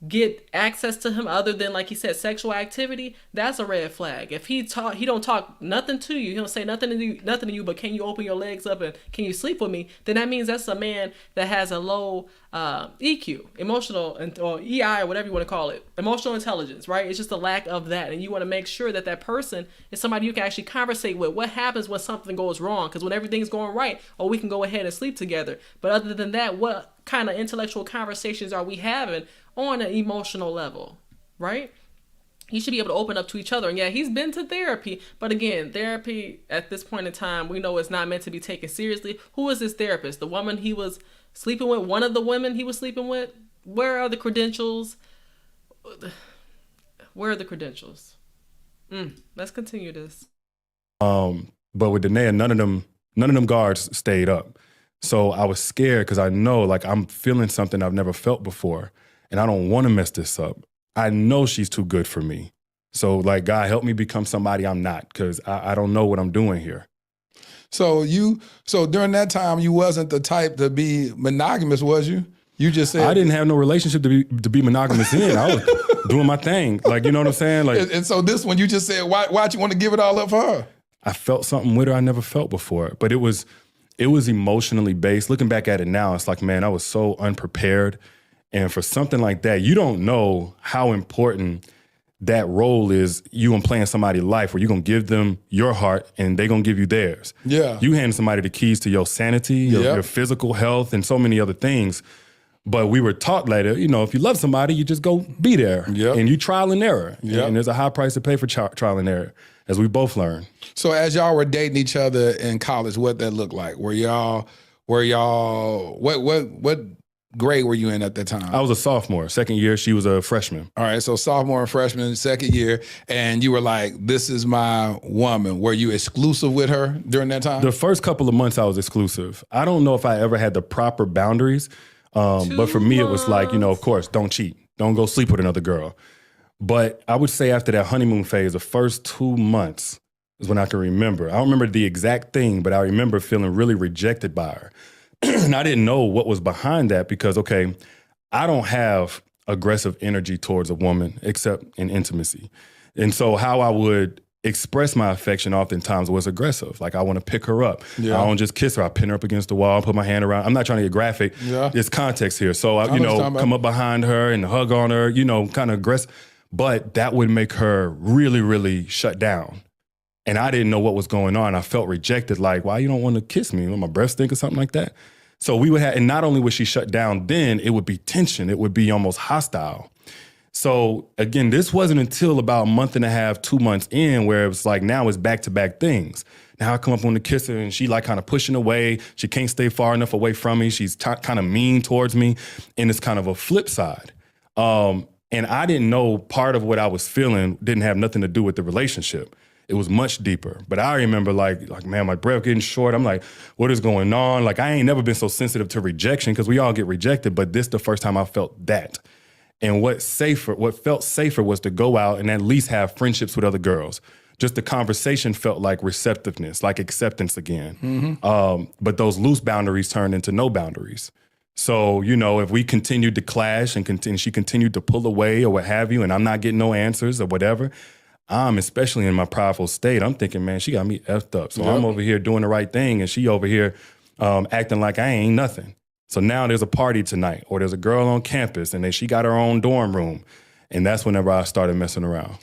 get access to him other than, like he said, sexual activity, that's a red flag. If he don't talk nothing to you, he don't say nothing to you, but can you open your legs up and can you sleep with me, then that means that's a man that has a low EQ, emotional, or EI, or whatever you want to call it, emotional intelligence, right? It's just a lack of that. And you want to make sure that that person is somebody you can actually conversate with. What happens when something goes wrong? Because when everything's going right, we can go ahead and sleep together. But other than that, what kind of intellectual conversations are we having on an emotional level, right? You should be able to open up to each other. And yeah, he's been to therapy, but again, therapy at this point in time, we know it's not meant to be taken seriously. Who is this therapist? The woman he was sleeping with, one of the women he was sleeping with? Where are the credentials? Where are the credentials? Let's continue this. But with Danae, none of them guards stayed up. So I was scared because I know, like, I'm feeling something I've never felt before. And I don't want to mess this up. I know she's too good for me. So, like, God, help me become somebody I'm not, because I don't know what I'm doing here. So during that time, you wasn't the type to be monogamous, was you? You just said... I didn't have no relationship to be monogamous in. I was doing my thing. Like, you know what I'm saying? Like, and so this one, you just said, why'd you want to give it all up for her? I felt something with her I never felt before. But it was emotionally based. Looking back at it now, it's like, man, I was so unprepared. And for something like that, you don't know how important that role is, you and playing somebody's life, where you're going to give them your heart and they're going to give you theirs. Yeah. You hand somebody the keys to your sanity, your physical health, and so many other things. But we were taught later, if you love somebody, you just go be there. Yep. And you trial and error. Yep. And there's a high price to pay for trial and error, as we both learned. So as y'all were dating each other in college, what that looked like? Were y'all what grade were you in at that time? I was a sophomore. Second year, she was a freshman. All right, so sophomore and freshman, second year, and you were like, this is my woman. Were you exclusive with her during that time? The first couple of months I was exclusive. I don't know if I ever had the proper boundaries, but for me it was like, of course, don't cheat. Don't go sleep with another girl. But I would say after that honeymoon phase, the first 2 months is when I can remember. I don't remember the exact thing, but I remember feeling really rejected by her. And I didn't know what was behind that because, okay, I don't have aggressive energy towards a woman except in intimacy. And so how I would express my affection oftentimes was aggressive. Like, I want to pick her up. Yeah. I don't just kiss her. I pin her up against the wall, put my hand around. I'm not trying to get graphic. Yeah. There's context here. So, I come up behind her and hug on her, kind of aggressive. But that would make her really, really shut down. And I didn't know what was going on. I felt rejected, like, why you don't want to kiss me? My breath stink or something like that? So we would have, and not only would she shut down, then it would be tension. It would be almost hostile. So again, this wasn't until about a month and a half, 2 months in, where it was like, now it's back-to-back things. Now I come up on the kiss her and she like kind of pushing away. She can't stay far enough away from me. She's kind of mean towards me. And it's kind of a flip side. And I didn't know part of what I was feeling didn't have nothing to do with the relationship. It was much deeper. But I remember like, man, my breath getting short. I'm like, what is going on? Like, I ain't never been so sensitive to rejection, because we all get rejected, but this the first time I felt that. And what felt safer was to go out and at least have friendships with other girls. Just the conversation felt like receptiveness, like acceptance again. Mm-hmm. But those loose boundaries turned into no boundaries. So, if we continued to clash and she continued to pull away or what have you, and I'm not getting no answers or whatever, I'm, especially in my prideful state, I'm thinking, man, she got me effed up. So I'm over here doing the right thing and she over here acting like I ain't nothing. So now there's a party tonight or there's a girl on campus and then she got her own dorm room. And that's whenever I started messing around.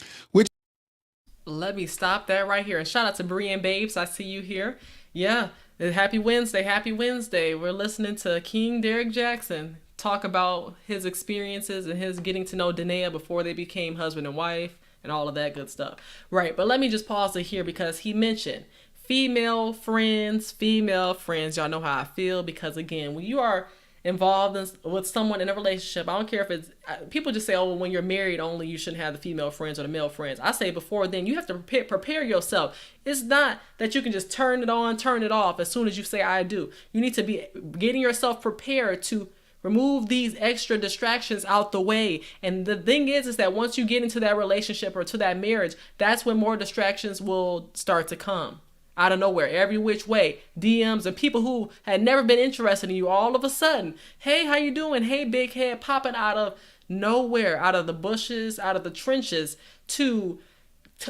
Let me stop that right here. And shout out to Brian Babes. I see you here. Yeah. Happy Wednesday. Happy Wednesday. We're listening to King Derrick Jaxn talk about his experiences and his getting to know Danae before they became husband and wife and all of that good stuff. Right. But let me just pause it here because he mentioned female friends. Y'all know how I feel because, again, when you are involved with someone in a relationship, I don't care if it's, people just say, oh, when you're married only, you shouldn't have the female friends or the male friends. I say before then, you have to prepare yourself. It's not that you can just turn it on, turn it off as soon as you say I do. You need to be getting yourself prepared to remove these extra distractions out the way. And the thing is that once you get into that relationship or to that marriage, that's when more distractions will start to come. Out of nowhere, every which way, DMs and people who had never been interested in you, all of a sudden, hey, how you doing? Hey, big head, popping out of nowhere, out of the bushes, out of the trenches to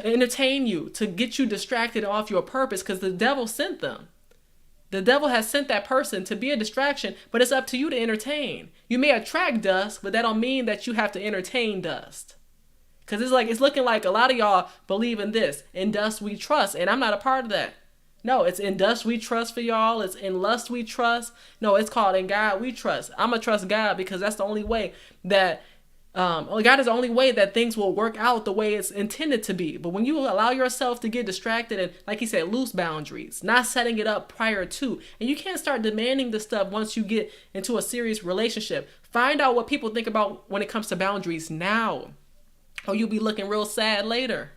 entertain you, to get you distracted off your purpose because the devil sent them. The devil has sent that person to be a distraction, but it's up to you to entertain. You may attract dust, but that don't mean that you have to entertain dust. Because it's looking like a lot of y'all believe in this. In dust we trust. And I'm not a part of that. No, it's in dust we trust for y'all. It's in lust we trust. No, it's called in God we trust. I'm going to trust God because that's the only way that, God is the only way that things will work out the way it's intended to be. But when you allow yourself to get distracted and, like he said, loose boundaries, not setting it up prior to, and you can't start demanding this stuff once you get into a serious relationship. Find out what people think about when it comes to boundaries now. Or you'll be looking real sad later.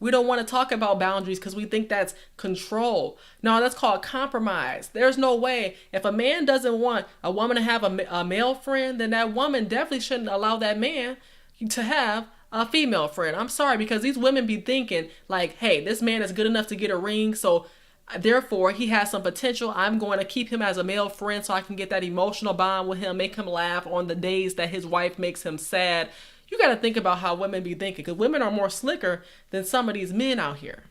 We don't want to talk about boundaries because we think that's control. No, that's called compromise. There's no way. If a man doesn't want a woman to have a male friend, then that woman definitely shouldn't allow that man to have a female friend. I'm sorry, because these women be thinking like, hey, this man is good enough to get a ring, so therefore he has some potential. I'm going to keep him as a male friend so I can get that emotional bond with him, make him laugh on the days that his wife makes him sad. You got to think about how women be thinking, because women are more slicker than some of these men out here.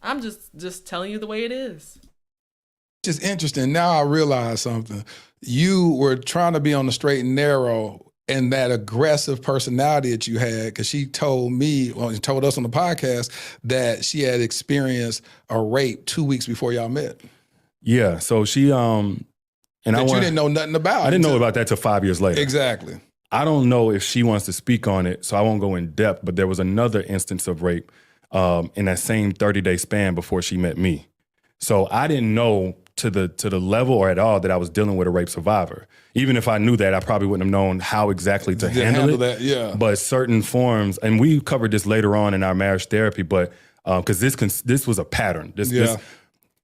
I'm just telling you the way it is. It's just interesting. Now I realize something. You were trying to be on the straight and narrow, and that aggressive personality that you had, because she told me, well, she told us on the podcast that she had experienced a rape 2 weeks before y'all met. Yeah. So she, you didn't know nothing about. I didn't know about that till 5 years later. Exactly. I don't know if she wants to speak on it, so I won't go in depth, but there was another instance of rape in that same 30-day span before she met me. So I didn't know to the level or at all that I was dealing with a rape survivor. Even if I knew that, I probably wouldn't have known how exactly to handle it. That, yeah. But certain forms, and we covered this later on in our marriage therapy, but because this was a pattern.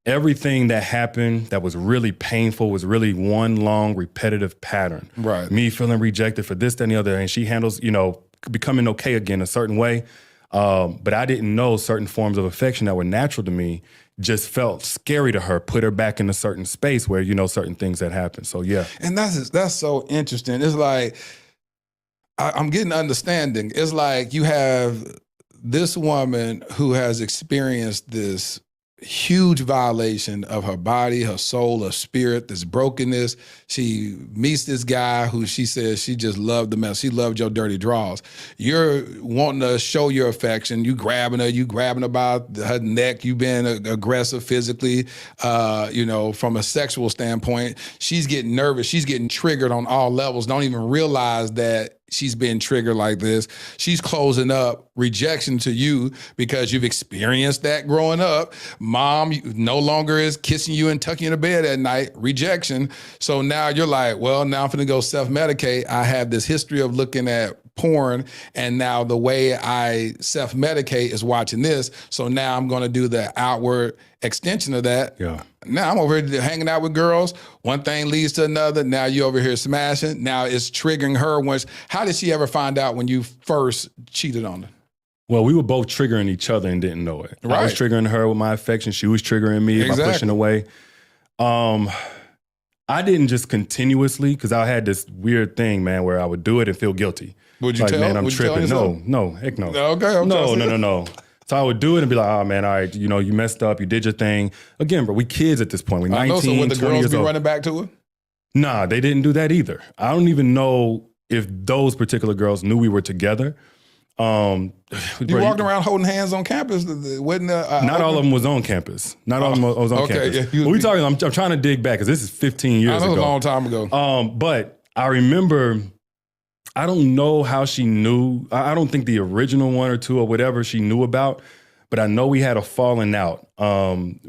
Everything that happened that was really painful was really one long repetitive pattern. Right. Me feeling rejected for this, that, and the other. And she handles, becoming okay again a certain way. But I didn't know certain forms of affection that were natural to me just felt scary to her, put her back in a certain space where, certain things had happened. So, yeah. And that's so interesting. It's like, I'm getting understanding. It's like you have this woman who has experienced this huge violation of her body, her soul, her spirit, this brokenness. She meets this guy who she says she just loved the mess. She loved your dirty draws. You're wanting to show your affection. You grabbing her by her neck. You being aggressive physically, from a sexual standpoint. She's getting nervous. She's getting triggered on all levels. Don't even realize that she's been triggered like this. She's closing up rejection to you because you've experienced that growing up. Mom no longer is kissing you and tucking you in bed at night. Rejection. So now you're like, well, now I'm finna go self-medicate. I have this history of looking at porn, and now the way I self-medicate is watching this. So now I'm gonna do the outward extension of that. Yeah. Now I'm over here hanging out with girls. One thing leads to another. Now you over here smashing. Now it's triggering her. How did she ever find out when you first cheated on her? Well, we were both triggering each other and didn't know it. Right. I was triggering her with my affection. She was triggering me by pushing away. I didn't just continuously, because I had this weird thing, man, where I would do it and feel guilty. Would you like, tell? man, I'm Would you tell tripping. yourself? No, heck no. Okay, No. So I would do it and be like, oh man, all right, you know, you messed up, you did your thing. Again, bro, we kids at this point. We 19, I know. So would the 20 girls years be old. running back to her? Nah, they didn't do that either. I don't even know if those particular girls knew we were together. You walked around holding hands on campus. Wasn't not all of them was on campus. Not all of them was on okay, campus. yeah, But we talking. I'm trying to dig back because this is 15 years I know ago. it was a long time ago. But I remember. I don't know how she knew. I don't think the original one or two or whatever she knew about. But I know we had a falling out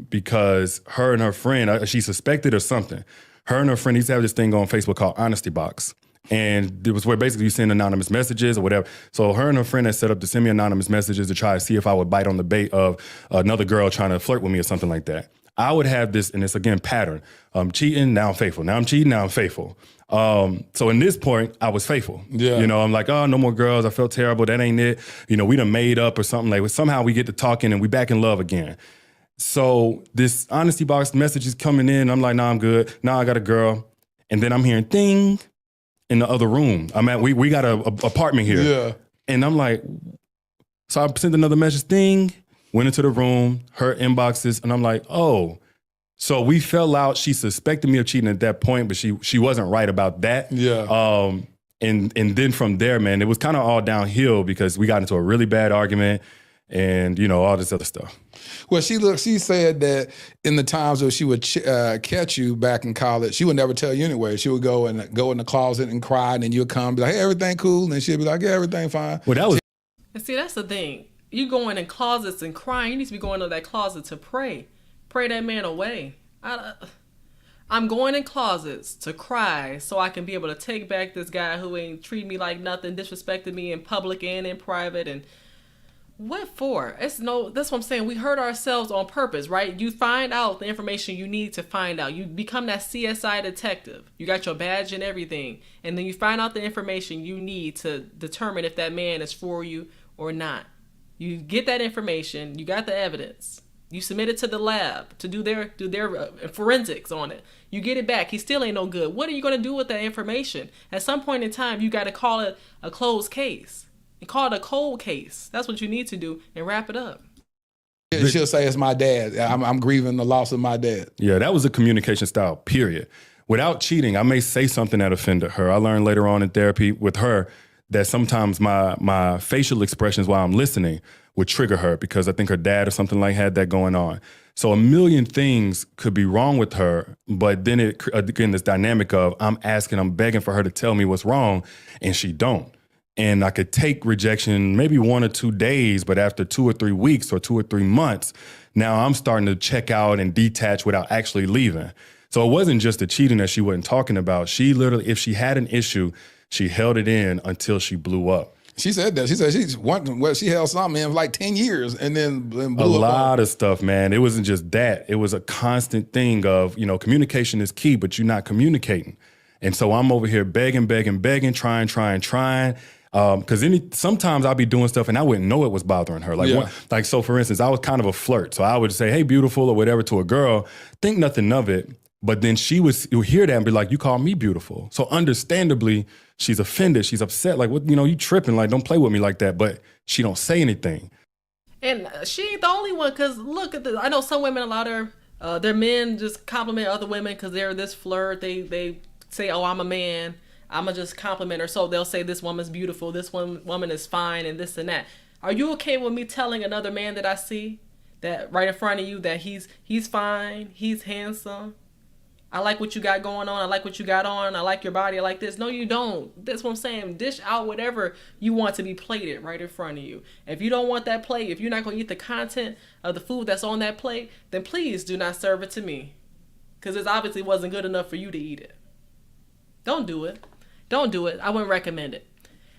because her and her friend, she suspected or something. Her and her friend used to have this thing on Facebook called Honesty Box. And it was where basically you send anonymous messages or whatever. So her and her friend had set up to send me anonymous messages to try to see if I would bite on the bait of another girl trying to flirt with me or something like that. I would have this, and it's again pattern. I'm cheating, now I'm faithful. Now I'm cheating, now I'm faithful. So in this point, I was faithful. Yeah. You know, I'm like, oh, no more girls. I felt terrible. That ain't it. You know, we done made up or something. Like somehow we get to talking and we back in love again. So this honesty box message is coming in. I'm like, nah, I'm good. Nah, I got a girl. And then I'm hearing ding in the other room. We got a apartment here. Yeah. And I'm like, so I sent another message, ding, went into the room, her inboxes, and I'm like, oh. So we fell out. She suspected me of cheating at that point, but she wasn't right about that. Yeah. And then from there, man, it was kind of all downhill because we got into a really bad argument and, you know, all this other stuff. Well, she said that in the times where she would catch you back in college, she would never tell you anyway. She would go in the closet and cry, and then you'd come and be like, hey, everything cool? And she'd be like, yeah, everything fine. Well, that was... And see, that's the thing. You going in closets and crying. You need to be going to that closet to pray. Pray that man away. I'm going in closets to cry so I can be able to take back this guy who ain't treated me like nothing, disrespected me in public and in private. And what for? That's what I'm saying. We hurt ourselves on purpose, right? You find out the information you need to find out. You become that CSI detective. You got your badge and everything. And then you find out the information you need to determine if that man is for you or not. You get that information. You got the evidence. You submit it to the lab to do their forensics on it. You get it back. He still ain't no good. What are you going to do with that information? At some point in time, you got to call it a closed case. And call it a cold case. That's what you need to do and wrap it up. She'll say it's my dad. I'm grieving the loss of my dad. Yeah, that was a communication style, period. Without cheating, I may say something that offended her. I learned later on in therapy with her that sometimes my facial expressions while I'm listening would trigger her because I think her dad or something like had that going on. So a million things could be wrong with her, but then again, this dynamic of I'm begging for her to tell me what's wrong, and she don't. And I could take rejection maybe 1 or 2 days, but after 2 or 3 weeks or 2 or 3 months, now I'm starting to check out and detach without actually leaving. So it wasn't just the cheating that she wasn't talking about. She literally, if she had an issue, she held it in until she blew up. She said that. She said she held something in for like 10 years and then blew up. A lot of stuff, man. It wasn't just that. It was a constant thing of, you know, communication is key, but you're not communicating. And so I'm over here begging, trying. Because sometimes I'll be doing stuff and I wouldn't know it was bothering her. Like, so for instance, I was kind of a flirt. So I would say, hey, beautiful or whatever to a girl, think nothing of it. But then she would hear that and be like, you call me beautiful. So understandably, she's offended. She's upset. Like, what, you know, you tripping. Like, don't play with me like that. But she don't say anything. And she ain't the only one. Because look at I know some women allow their men just compliment other women because they're this flirt. They say, oh, I'm a man. I'm going to just compliment her. So they'll say this woman's beautiful. This woman is fine and this and that. Are you okay with me telling another man that I see that right in front of you that he's fine, he's handsome? I like what you got going on. I like what you got on. I like your body. I like this. No, you don't. That's what I'm saying. Dish out whatever you want to be plated right in front of you. If you don't want that plate, if you're not going to eat the content of the food that's on that plate, then please do not serve it to me. Because it obviously wasn't good enough for you to eat it. Don't do it. Don't do it. I wouldn't recommend it.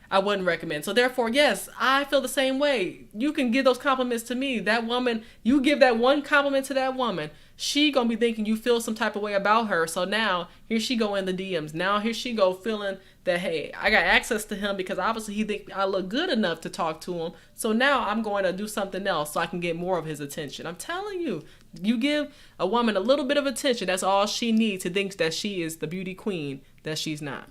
I wouldn't recommend. So therefore, yes, I feel the same way. You can give those compliments to me. That woman, you give that one compliment to that woman, she gonna be thinking you feel some type of way about her. So now here she go in the DMs. Now here she go feeling that, hey, I got access to him because obviously he think I look good enough to talk to him. So now I'm going to do something else so I can get more of his attention. I'm telling you, You give a woman a little bit of attention, that's all she needs to think that she is the beauty queen that she's not.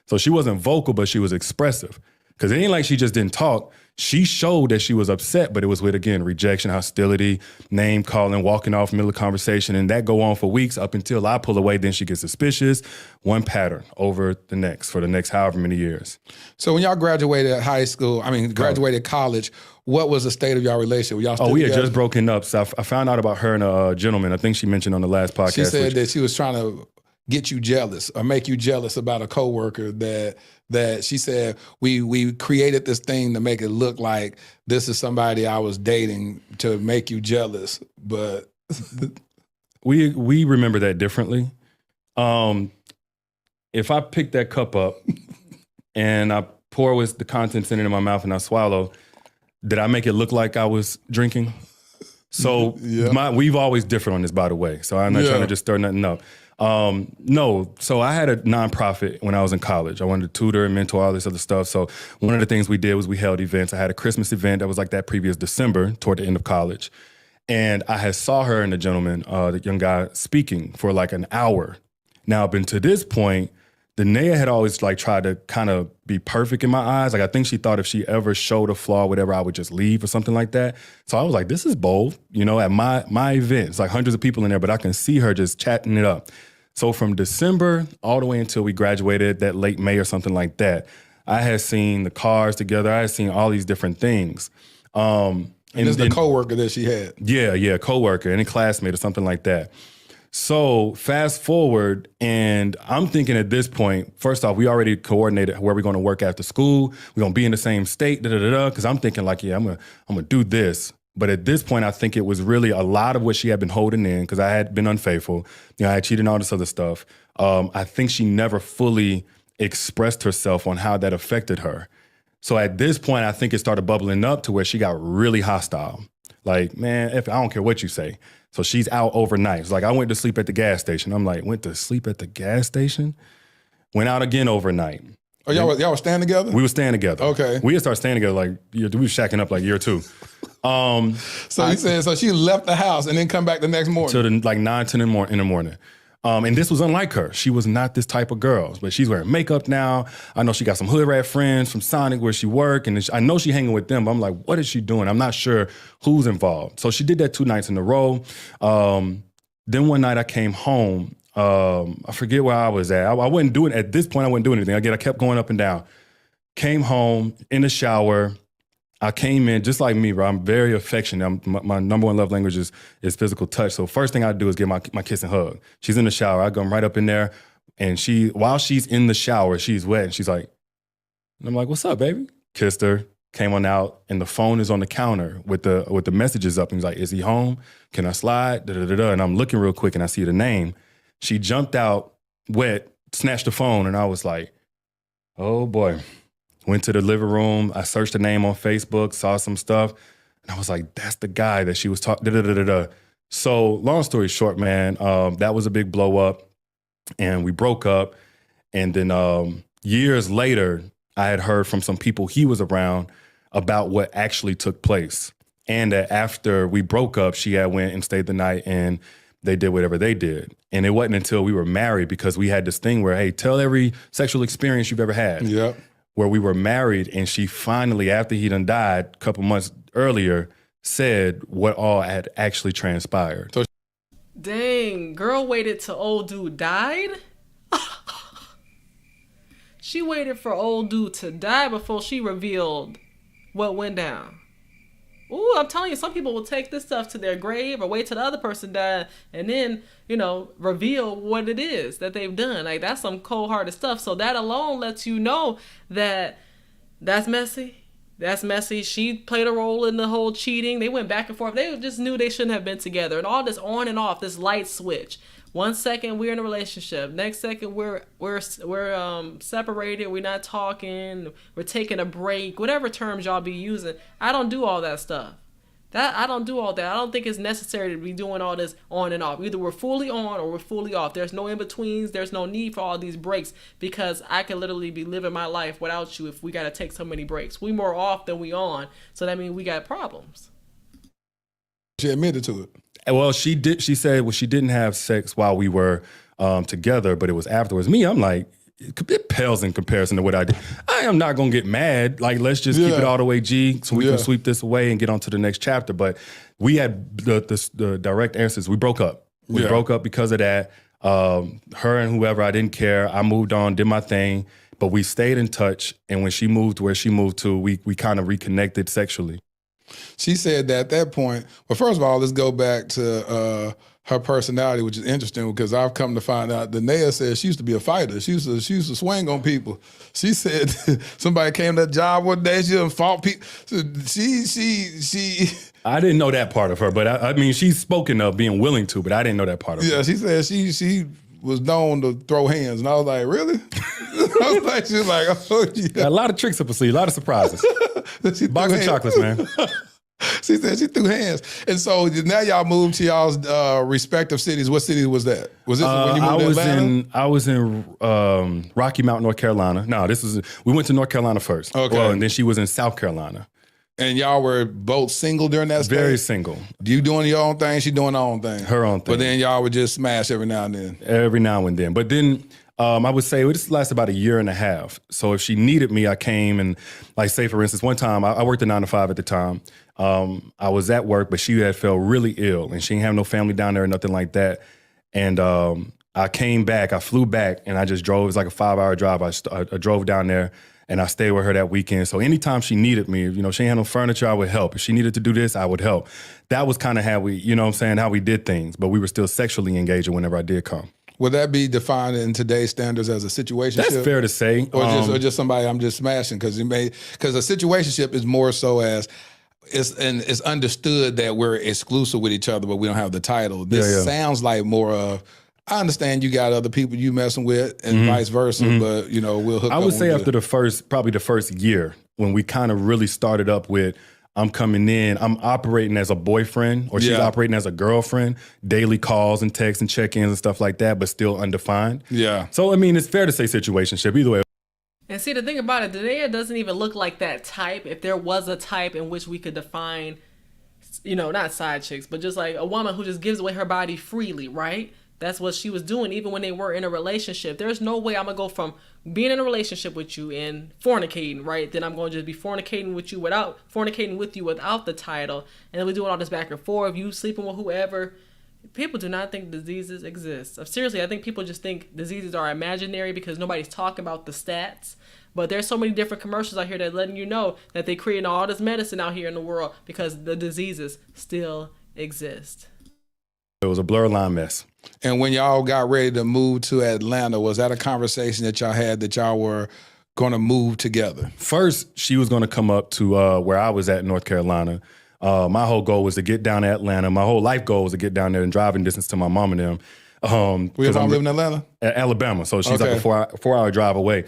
So she wasn't vocal, but she was expressive. Because it ain't like she just didn't talk. She showed that she was upset, but it was with, again, rejection, hostility, name calling, walking off middle of conversation. And that go on for weeks up until I pull away. Then she gets suspicious. One pattern over the next for the next however many years. So when y'all graduated high school, graduated college, what was the state of y'all relationship? Were y'all still we had together? just broken up. So I found out about her and a gentleman. I think she mentioned on the last podcast. She said that she was trying to get you jealous or make you jealous about a coworker that she said we created this thing to make it look like this is somebody I was dating to make you jealous, but we remember that differently. If I pick that cup up and I pour with the contents in it in my mouth and I swallow, did I make it look like I was drinking? So we've always differed on this, by the way. So I'm not trying to just stir nothing up. No. So I had a nonprofit when I was in college. I wanted to tutor and mentor all this other stuff. So one of the things we did was we held events. I had a Christmas event that was like that previous December toward the end of college. And I had saw her and the gentleman, the young guy, speaking for like an hour. Now, up until this point, Danae had always like tried to kind of be perfect in my eyes. Like I think she thought if she ever showed a flaw, whatever, I would just leave or something like that. So I was like, this is bold, at my event. It's like hundreds of people in there, but I can see her just chatting it up. So from December all the way until we graduated that late May or something like that, I had seen the cars together. I had seen all these different things. And this is the coworker that she had. Yeah, coworker and a classmate or something like that. So fast forward, and I'm thinking at this point, first off, we already coordinated where we're going to work after school. We're going to be in the same state, because I'm thinking like, I'm gonna do this. But at this point, I think it was really a lot of what she had been holding in because I had been unfaithful. I had cheated and all this other stuff. I think she never fully expressed herself on how that affected her. So at this point, I think it started bubbling up to where she got really hostile. Like, man, I don't care what you say. So she's out overnight. It's like, I went to sleep at the gas station. I'm like, went to sleep at the gas station? Went out again overnight. Oh, y'all were staying together? We were staying together. Okay. We had started staying together like, we were shacking up like year two. So you said, so she left the house and then come back the next morning? Till like 9, 10 in the morning. And this was unlike her. She was not this type of girl, but she's wearing makeup now. I know she got some hood rat friends from Sonic where she work, and I know she hanging with them, but I'm like, what is she doing? I'm not sure who's involved. So she did that 2 nights in a row. Then one night I came home. I forget where I was at. I wasn't doing, at this point, I wasn't doing anything. Again, I kept going up and down. Came home in the shower. I came in just like me, bro. I'm very affectionate. My number one love language is physical touch. So first thing I do is give my kiss and hug. She's in the shower. I come right up in there, and while she's in the shower, she's wet, and she's like, and I'm like, what's up, baby? Kissed her, came on out, and the phone is on the counter with the messages up. And he's like, is he home? Can I slide? And I'm looking real quick, and I see the name. She jumped out, wet, snatched the phone, and I was like, oh boy. Went to the living room. I searched the name on Facebook, saw some stuff, and I was like, that's the guy that she was talking. So long story short, man, that was a big blow up, and we broke up. And then years later, I had heard from some people he was around about what actually took place. And that after we broke up, she had went and stayed the night, and they did whatever they did. And it wasn't until we were married, because we had this thing where, hey, tell every sexual experience you've ever had. Yep. Where we were married, and she finally, after he done died a couple months earlier, said what all had actually transpired. So, dang, girl waited till old dude died? She waited for old dude to die before she revealed what went down. Ooh, I'm telling you, some people will take this stuff to their grave or wait till the other person died and then, reveal what it is that they've done. Like, that's some cold-hearted stuff. So that alone lets you know that that's messy. That's messy. She played a role in the whole cheating. They went back and forth. They just knew they shouldn't have been together. And all this on and off, this light switch. 1 second we're in a relationship. Next second we're separated. We're not talking. We're taking a break. Whatever terms y'all be using. I don't do all that stuff. I don't do all that. I don't think it's necessary to be doing all this on and off. Either we're fully on or we're fully off. There's no in-betweens. There's no need for all these breaks, because I could literally be living my life without you if we got to take so many breaks. We more off than we on. So that means we got problems. She admitted to it. Well, she did. She said, well, she didn't have sex while we were together, but it was afterwards. Me, I'm like, it pales in comparison to what I did. I am not gonna get mad. Like, let's just keep it all the way G, so we can sweep this away and get on to the next chapter. But we had the direct answers. We broke up. We broke up because of that. Her and whoever, I didn't care. I moved on, did my thing, but we stayed in touch. And when she moved where she moved to, we kind of reconnected sexually. She said that at that point, well, first of all, let's go back to her personality, which is interesting because I've come to find out Danae said she used to be a fighter. She used to swing on people. She said somebody came to that job one day, she done fought people. So she I didn't know that part of her, but I mean, she's spoken of being willing to, but I didn't know that part of her. Yeah, she said she was known to throw hands, and I was like, really? I was like, she was like, oh yeah. Got a lot of tricks up her sleeve, a lot of surprises. Box of chocolates, man. She said she threw hands. And so now y'all moved to y'all's respective cities. What city was that? Was this when you moved to Atlanta? I was in Rocky Mount, North Carolina. No, we went to North Carolina first. Okay. Well, and then she was in South Carolina. And y'all were both single during that stage? Very single. You doing your own thing, she doing her own thing? Her own thing. But then y'all would just smash every now and then? Every now and then. But then I would say this lasted about 1.5 years. So if she needed me, I came and, like, say, for instance, one time, I worked a 9 to 5 at the time. I was at work, but she had felt really ill and she didn't have no family down there or nothing like that. And I came back, I flew back and I just drove. It was like a 5-hour drive. I drove down there and I stayed with her that weekend. So anytime she needed me, she didn't have no furniture, I would help. If she needed to do this, I would help. That was kind of how we, how we did things. But we were still sexually engaged whenever I did come. Would that be defined in today's standards as a situationship? That's fair to say. Or just somebody I'm just smashing? Because a situationship is more so as it's understood that we're exclusive with each other, but we don't have the title. This sounds like more of, I understand you got other people you messing with and vice versa, but we'll hook up. I would say after the first year, when we kind of really started up with, I'm coming in, I'm operating as a boyfriend or she's operating as a girlfriend, daily calls and texts and check-ins and stuff like that, but still undefined. Yeah. So, I mean, it's fair to say situationship either way. And see, the thing about it, Danae doesn't even look like that type. If there was a type in which we could define, not side chicks, but just like a woman who just gives away her body freely, right? That's what she was doing even when they were in a relationship. There's no way I'm going to go from being in a relationship with you and fornicating, right? Then I'm going to just be fornicating with you without the title. And then we're doing all this back and forth, you sleeping with whoever. People do not think diseases exist. Seriously, I think people just think diseases are imaginary because nobody's talking about the stats. But there's so many different commercials out here that letting you know that they create all this medicine out here in the world because the diseases still exist. It was a blur line mess. And when y'all got ready to move to Atlanta, was that a conversation that y'all had that y'all were going to move together? First, she was going to come up to where I was at in North Carolina. My whole goal was to get down to Atlanta. My whole life goal was to get down there in driving distance to my mom and them. Where your mom live in Atlanta? Alabama. So she's like a 4-hour drive away.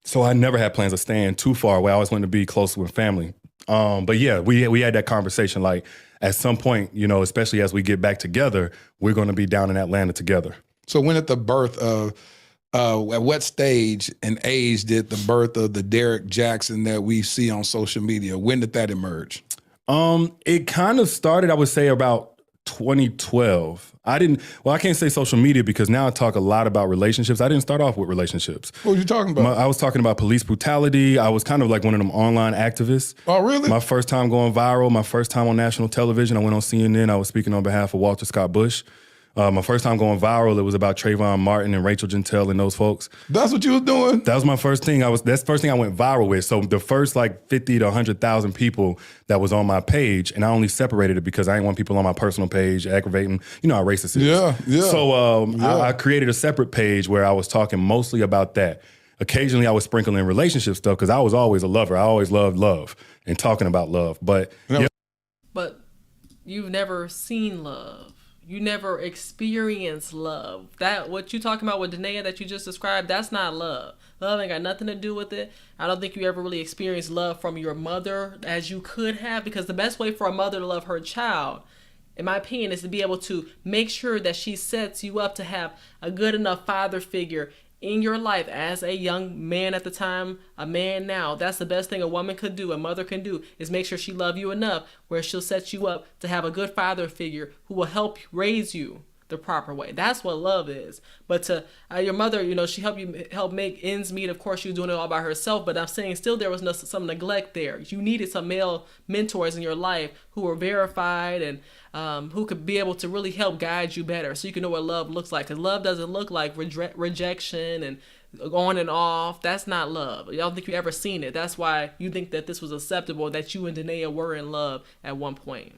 So I never had plans of staying too far away. I always wanted to be close with family. But yeah, we had that conversation like at some point, especially as we get back together, we're going to be down in Atlanta together. So when at the birth of, at what stage and age did the birth of the Derrick Jaxn that we see on social media, when did that emerge? It kind of started, I would say, about 2012. I can't say social media because now I talk a lot about relationships. I didn't start off with relationships. What were you talking about? I was talking about police brutality. I was kind of like one of them online activists. Oh, really? My first time going viral, my first time on national television, I went on CNN. I was speaking on behalf of Walter Scott Bush. My first time going viral, it was about Trayvon Martin and Rachel Gentile and those folks. That's what you was doing? That was my first thing. That's the first thing I went viral with. So the first 50 to 100,000 people that was on my page, and I only separated it because I didn't want people on my personal page aggravating, how racist it is. Yeah. So I created a separate page where I was talking mostly about that. Occasionally I would sprinkle in relationship stuff because I was always a lover. I always loved love and talking about love. But But you've never seen love. You never experienced love. That what you talking about with Danae that you just described, that's not love. Love ain't got nothing to do with it. I don't think you ever really experienced love from your mother as you could have, because the best way for a mother to love her child, in my opinion, is to be able to make sure that she sets you up to have a good enough father figure in your life as a young man at the time, a man now, that's the best thing a woman could do, a mother can do, is make sure she loves you enough where she'll set you up to have a good father figure who will help raise you the proper way. That's what love is. But to your mother, she help make ends meet. Of course, she was doing it all by herself. But I'm saying still there was some neglect there. You needed some male mentors in your life who were verified and who could be able to really help guide you better, so you can know what love looks like. Because love doesn't look like rejection and on and off. That's not love. I don't think you ever seen it. That's why you think that this was acceptable, that you and Danae were in love at one point.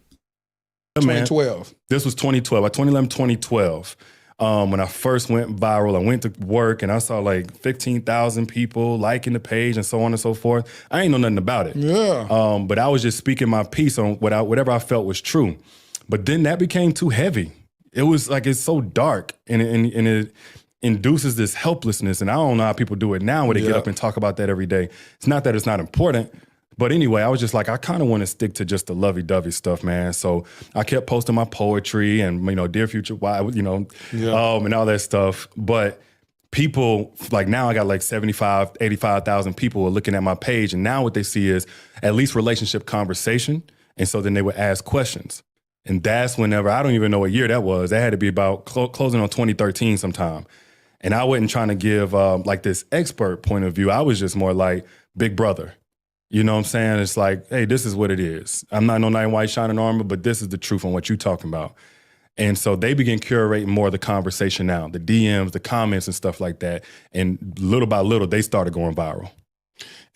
2012. This was 2012. 2011, 2012. When I first went viral, I went to work and I saw like 15,000 people liking the page and so on and so forth. I ain't know nothing about it. Yeah. But I was just speaking my piece on whatever I felt was true. But then that became too heavy. It was like, it's so dark and it induces this helplessness. And I don't know how people do it now where they get up and talk about that every day. It's not that it's not important. But anyway, I was just like, I kind of want to stick to just the lovey-dovey stuff, man. So I kept posting my poetry and, dear future wife, and all that stuff. But people, like now I got like 75, 85,000 people are looking at my page. And now what they see is at least relationship conversation. And so then they would ask questions. And that's whenever, I don't even know what year that was. That had to be about closing on 2013 sometime. And I wasn't trying to give like this expert point of view. I was just more like big brother. You know what I'm saying? It's like, hey, this is what it is. I'm not no knight in white shining armor, but this is the truth on what you're talking about. And so they begin curating more of the conversation now, the DMs, the comments and stuff like that. And little by little, they started going viral.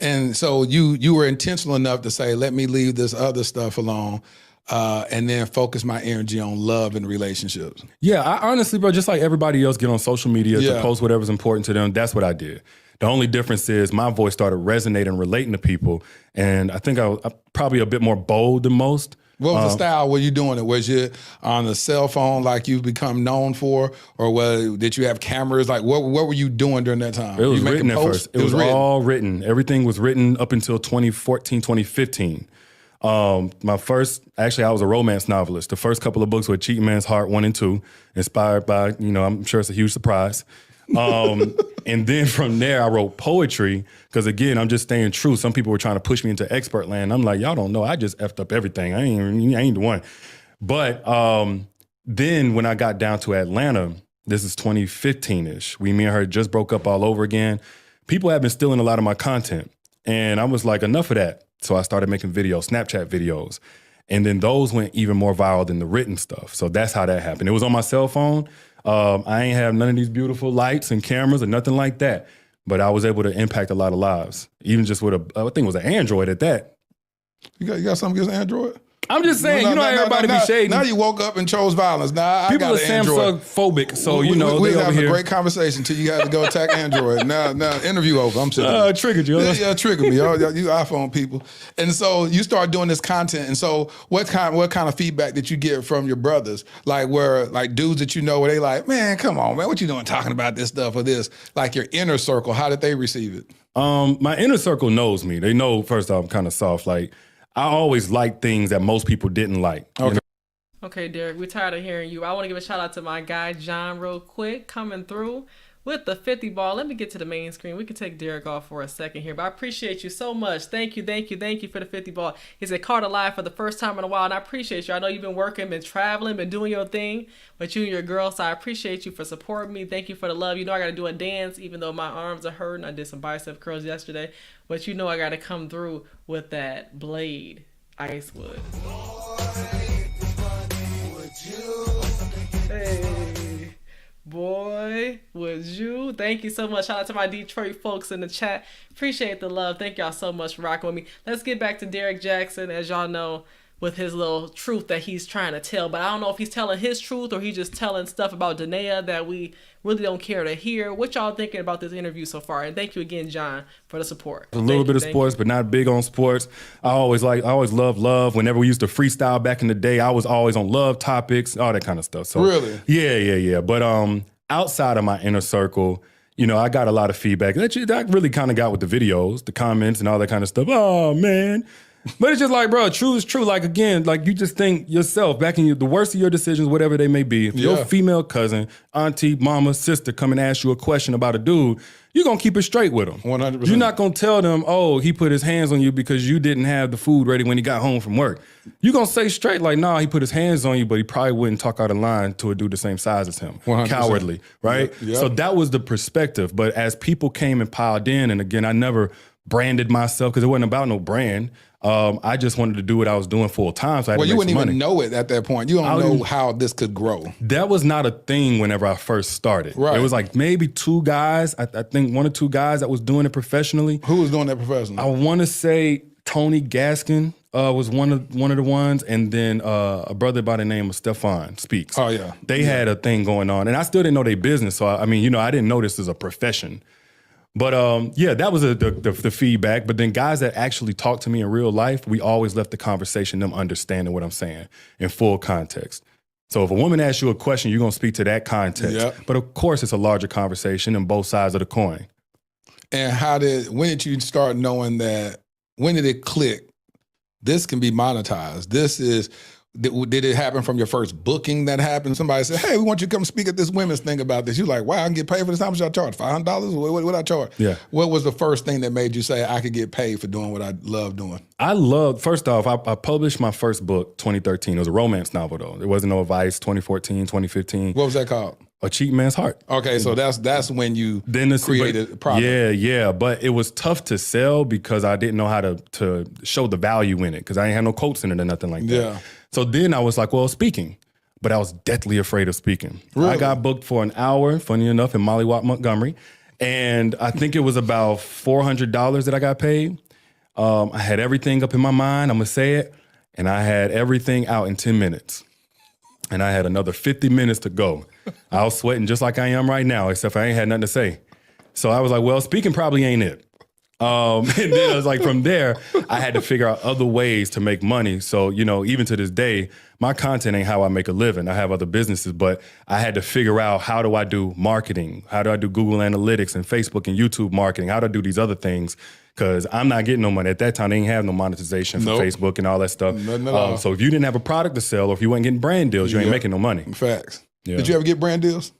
And so you were intentional enough to say, let me leave this other stuff alone and then focus my energy on love and relationships. Yeah, I honestly, bro, just like everybody else get on social media to post whatever's important to them, that's what I did. The only difference is my voice started resonating, relating to people. And I think I'm probably a bit more bold than most. What was the style? Were you doing it? Was you on a cell phone like you've become known for? Or did you have cameras? Like what were you doing during that time? It was written at first. It was all written. Everything was written up until 2014, 2015. My first, actually, I was a romance novelist. The first couple of books were Cheating Man's Heart 1 and 2, inspired by, I'm sure it's a huge surprise. And then from there, I wrote poetry because, again, I'm just staying true. Some people were trying to push me into expert land. I'm like, y'all don't know. I just effed up everything. I ain't the one. But then when I got down to Atlanta, this is 2015-ish. Me and her just broke up all over again. People have been stealing a lot of my content. And I was like, enough of that. So I started making videos, Snapchat videos. And then those went even more viral than the written stuff. So that's how that happened. It was on my cell phone. I ain't have none of these beautiful lights and cameras or nothing like that. But I was able to impact a lot of lives, even just with I think it was an Android at that. You got something against Android? I'm just saying, everybody be shading. Now you woke up and chose violence. Now people I got an Android. Samsung phobic, so we they having here. a great conversation until you had to go attack Android. Now interview over. I'm sitting. Triggered you. Yeah, triggered me. You iPhone people. And so you start doing this content. And so what kind of feedback did you get from your brothers? Like dudes that where they like, man, come on, man, what you doing talking about this stuff or this? Like your inner circle, how did they receive it? My inner circle knows me. They know first off I'm kind of soft. Like I always like things that most people didn't like. Okay. Okay, Derrick, we're tired of hearing you. I want to give a shout out to my guy, John, real quick, coming through with the 50 ball. Let me get to the main screen. We can take Derrick off for a second here, but I appreciate you so much. Thank you for the 50 ball. He said, caught alive for the first time in a while, and I appreciate you. I know you've been working, been traveling, been doing your thing, but you and your girl, so I appreciate you for supporting me. Thank you for the love. I got to do a dance, even though my arms are hurting. I did some bicep curls yesterday, but I got to come through with that blade. Icewood. Hey, boy, would you? Thank you so much. Shout out to my Detroit folks in the chat. Appreciate the love. Thank y'all so much for rocking with me. Let's get back to Derrick Jaxn, as y'all know, with his little truth that he's trying to tell. But I don't know if he's telling his truth or he's just telling stuff about Danae that we really don't care to hear. What y'all thinking about this interview so far? And thank you again, John, for the support. A little bit of sports, but not big on sports. I always love love. Whenever we used to freestyle back in the day, I was always on love topics, all that kind of stuff. So really? Yeah. But outside of my inner circle, I got a lot of feedback that I really kind of got with the videos, the comments and all that kind of stuff. Oh man. But it's just like, bro, true is true. Like, again, like you just think yourself, back in the worst of your decisions, whatever they may be, if your female cousin, auntie, mama, sister come and ask you a question about a dude, you're going to keep it straight with them. 100%. You're not going to tell them, oh, he put his hands on you because you didn't have the food ready when he got home from work. You're going to say straight like, nah, he put his hands on you, but he probably wouldn't talk out of line to a dude the same size as him. 100%. Cowardly, right? Yep. So that was the perspective. But as people came and piled in, and again, I never branded myself because it wasn't about no brand. I just wanted to do what I was doing full time. So I had to you make wouldn't some even money. know it at that point. You don't know how this could grow. That was not a thing whenever I first started. Right. It was like maybe two guys, I think one or two guys that was doing it professionally. Who was doing that professionally? I want to say Tony Gaskin was one of the ones, and then a brother by the name of Stefan Speaks. Oh, yeah. They had a thing going on, and I still didn't know their business. So, I mean, I didn't know this as a profession. But that was the feedback. But then guys that actually talked to me in real life, we always left the conversation them understanding what I'm saying in full context. So if a woman asks you a question, you're going to speak to that context. Yep. But of course, it's a larger conversation on both sides of the coin. And when did you start knowing that, when did it click? This can be monetized. Did it happen from your first booking that happened? Somebody said, hey, we want you to come speak at this women's thing about this. You're like, wow, I can get paid for this. How much I charge? $500? What I charge? Yeah. What was the first thing that made you say I could get paid for doing what I love doing? First off, I published my first book, 2013. It was a romance novel, though. There wasn't no advice, 2014, 2015. What was that called? A Cheat Man's Heart. Okay, so that's when you created a product. Yeah. But it was tough to sell because I didn't know how to show the value in it because I ain't have no quotes in it or nothing like that. Yeah. So then I was like, well, speaking. But I was deathly afraid of speaking. Really? I got booked for an hour, funny enough, in Mollywop, Montgomery. And I think it was about $400 that I got paid. I had everything up in my mind, I'm going to say it. And I had everything out in 10 minutes. And I had another 50 minutes to go. I was sweating just like I am right now, except I ain't had nothing to say. So I was like, well, speaking probably ain't it. And then I was like, from there, I had to figure out other ways to make money. So, even to this day, my content ain't how I make a living. I have other businesses, but I had to figure out, how do I do marketing? How do I do Google Analytics and Facebook and YouTube marketing? How do I do these other things? Because I'm not getting no money. At that time, they didn't have no monetization for Facebook and all that stuff. Nothing at all. So if you didn't have a product to sell, or if you weren't getting brand deals, you ain't making no money. Facts. Yeah. Did you ever get brand deals?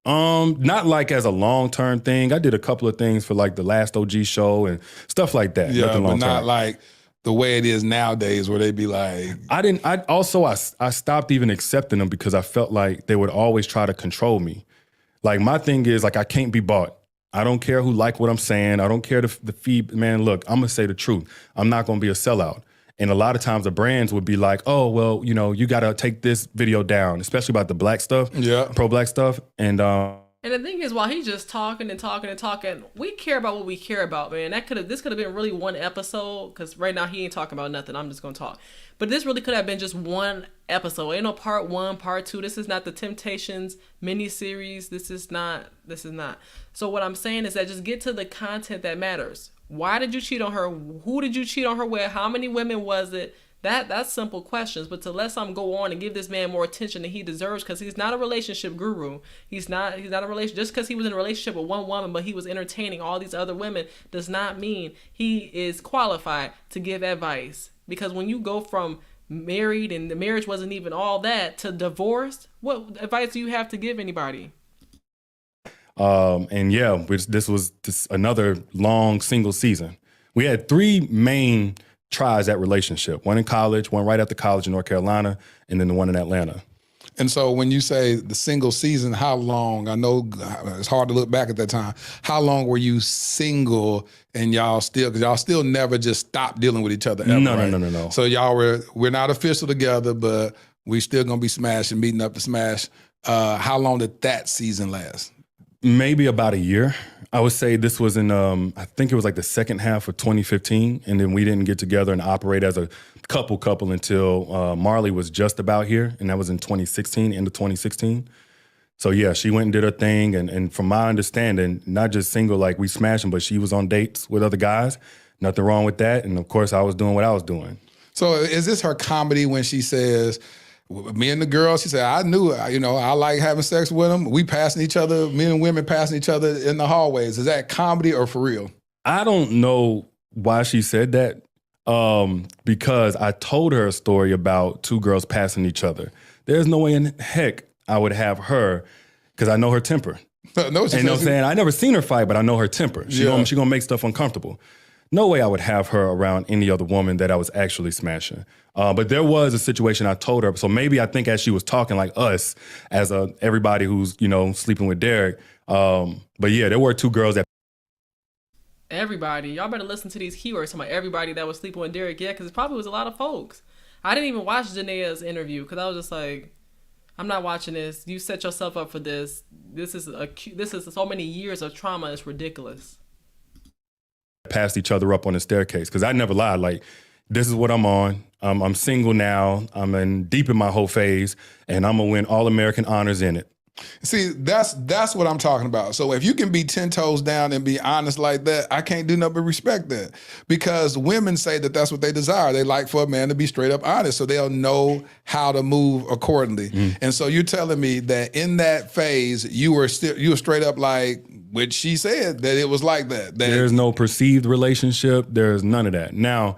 Not like as a long-term thing. I did a couple of things for like the last OG show and stuff like that. Yeah, Nothing but long-term. not like the way it is nowadays where they be like... I stopped even accepting them because I felt like they would always try to control me. Like my thing is like, I can't be bought. I don't care who like what I'm saying. I don't care the feed. Man, look, I'm going to say the truth. I'm not going to be a sellout. And a lot of times the brands would be like, oh, well, you got to take this video down, especially about the black stuff, pro-black stuff. And the thing is, while he's just talking and talking and talking, we care about what we care about, man. This could have been really one episode, because right now he ain't talking about nothing. I'm just going to talk. But this really could have been just one episode. Ain't no part 1, part 2. This is not the Temptations miniseries. This is not. So what I'm saying is that just get to the content that matters. Why did you cheat on her? Who did you cheat on her with? How many women was it? That's simple questions. But to let something go on and give this man more attention than he deserves, because he's not a relationship guru. He's not a relationship. Just because he was in a relationship with one woman, but he was entertaining all these other women, does not mean he is qualified to give advice. Because when you go from married and the marriage wasn't even all that to divorced, what advice do you have to give anybody? This was another long single season. We had 3 main tries at relationship. One in college, one right after college in North Carolina, and then the one in Atlanta. And so when you say the single season, how long? I know it's hard to look back at that time. How long were you single and because y'all still never just stopped dealing with each other ever, right? No. So we're not official together, but we still gonna be smashing, meeting up to smash. How long did that season last? Maybe about a year. I would say this was in, I think it was like the second half of 2015. And then we didn't get together and operate as a couple until Marley was just about here. And that was in 2016, end of 2016. So yeah, she went and did her thing. And from my understanding, not just single like we smashing, but she was on dates with other guys. Nothing wrong with that. And of course I was doing what I was doing. So is this her comedy when she says, me and the girl, she said, I knew, I like having sex with them. We passing each other, men and women passing each other in the hallways. Is that comedy or for real? I don't know why she said that. because I told her a story about two girls passing each other. There's no way in heck I would have her, because I know her temper. No, You know what I'm saying? I never seen her fight, but I know her temper. She gonna make stuff uncomfortable. No way I would have her around any other woman that I was actually smashing. But there was a situation I told her. So maybe I think as she was talking like us, as everybody who's, sleeping with Derrick. But yeah, there were two girls that. Everybody, y'all better listen to these keywords. Talking about everybody that was sleeping with Derrick, yeah, because it probably was a lot of folks. I didn't even watch Janae's interview because I was just like, I'm not watching this. You set yourself up for this. This is so many years of trauma. It's ridiculous. Passed each other up on the staircase, because I never lied. Like, this is what I'm on. I'm single now. I'm deep in my whole phase, and I'm gonna win all American honors in it. See, that's what I'm talking about. So if you can be 10 toes down and be honest like that, I can't do nothing but respect that. Because women say that that's what they desire. They like for a man to be straight up honest, so they'll know how to move accordingly. And so you're telling me that in that phase, you were straight up like, which she said that it was like that. There's no perceived relationship. There's none of that. Now,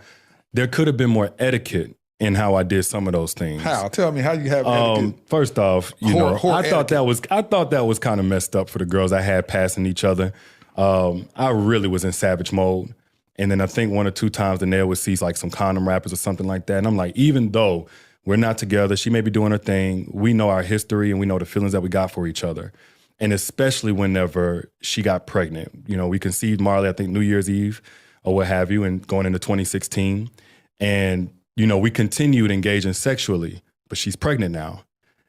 there could have been more etiquette in how I did some of those things. How? Tell me how you have etiquette. First off, I thought that was kind of messed up for the girls I had passing each other. I really was in savage mode. And then I think one or two times the nail would see like some condom wrappers or something like that. And I'm like, even though we're not together, she may be doing her thing. We know our history and we know the feelings that we got for each other. And especially whenever she got pregnant. We conceived Marley, I think New Year's Eve or what have you, and going into 2016. And we continued engaging sexually, but she's pregnant now.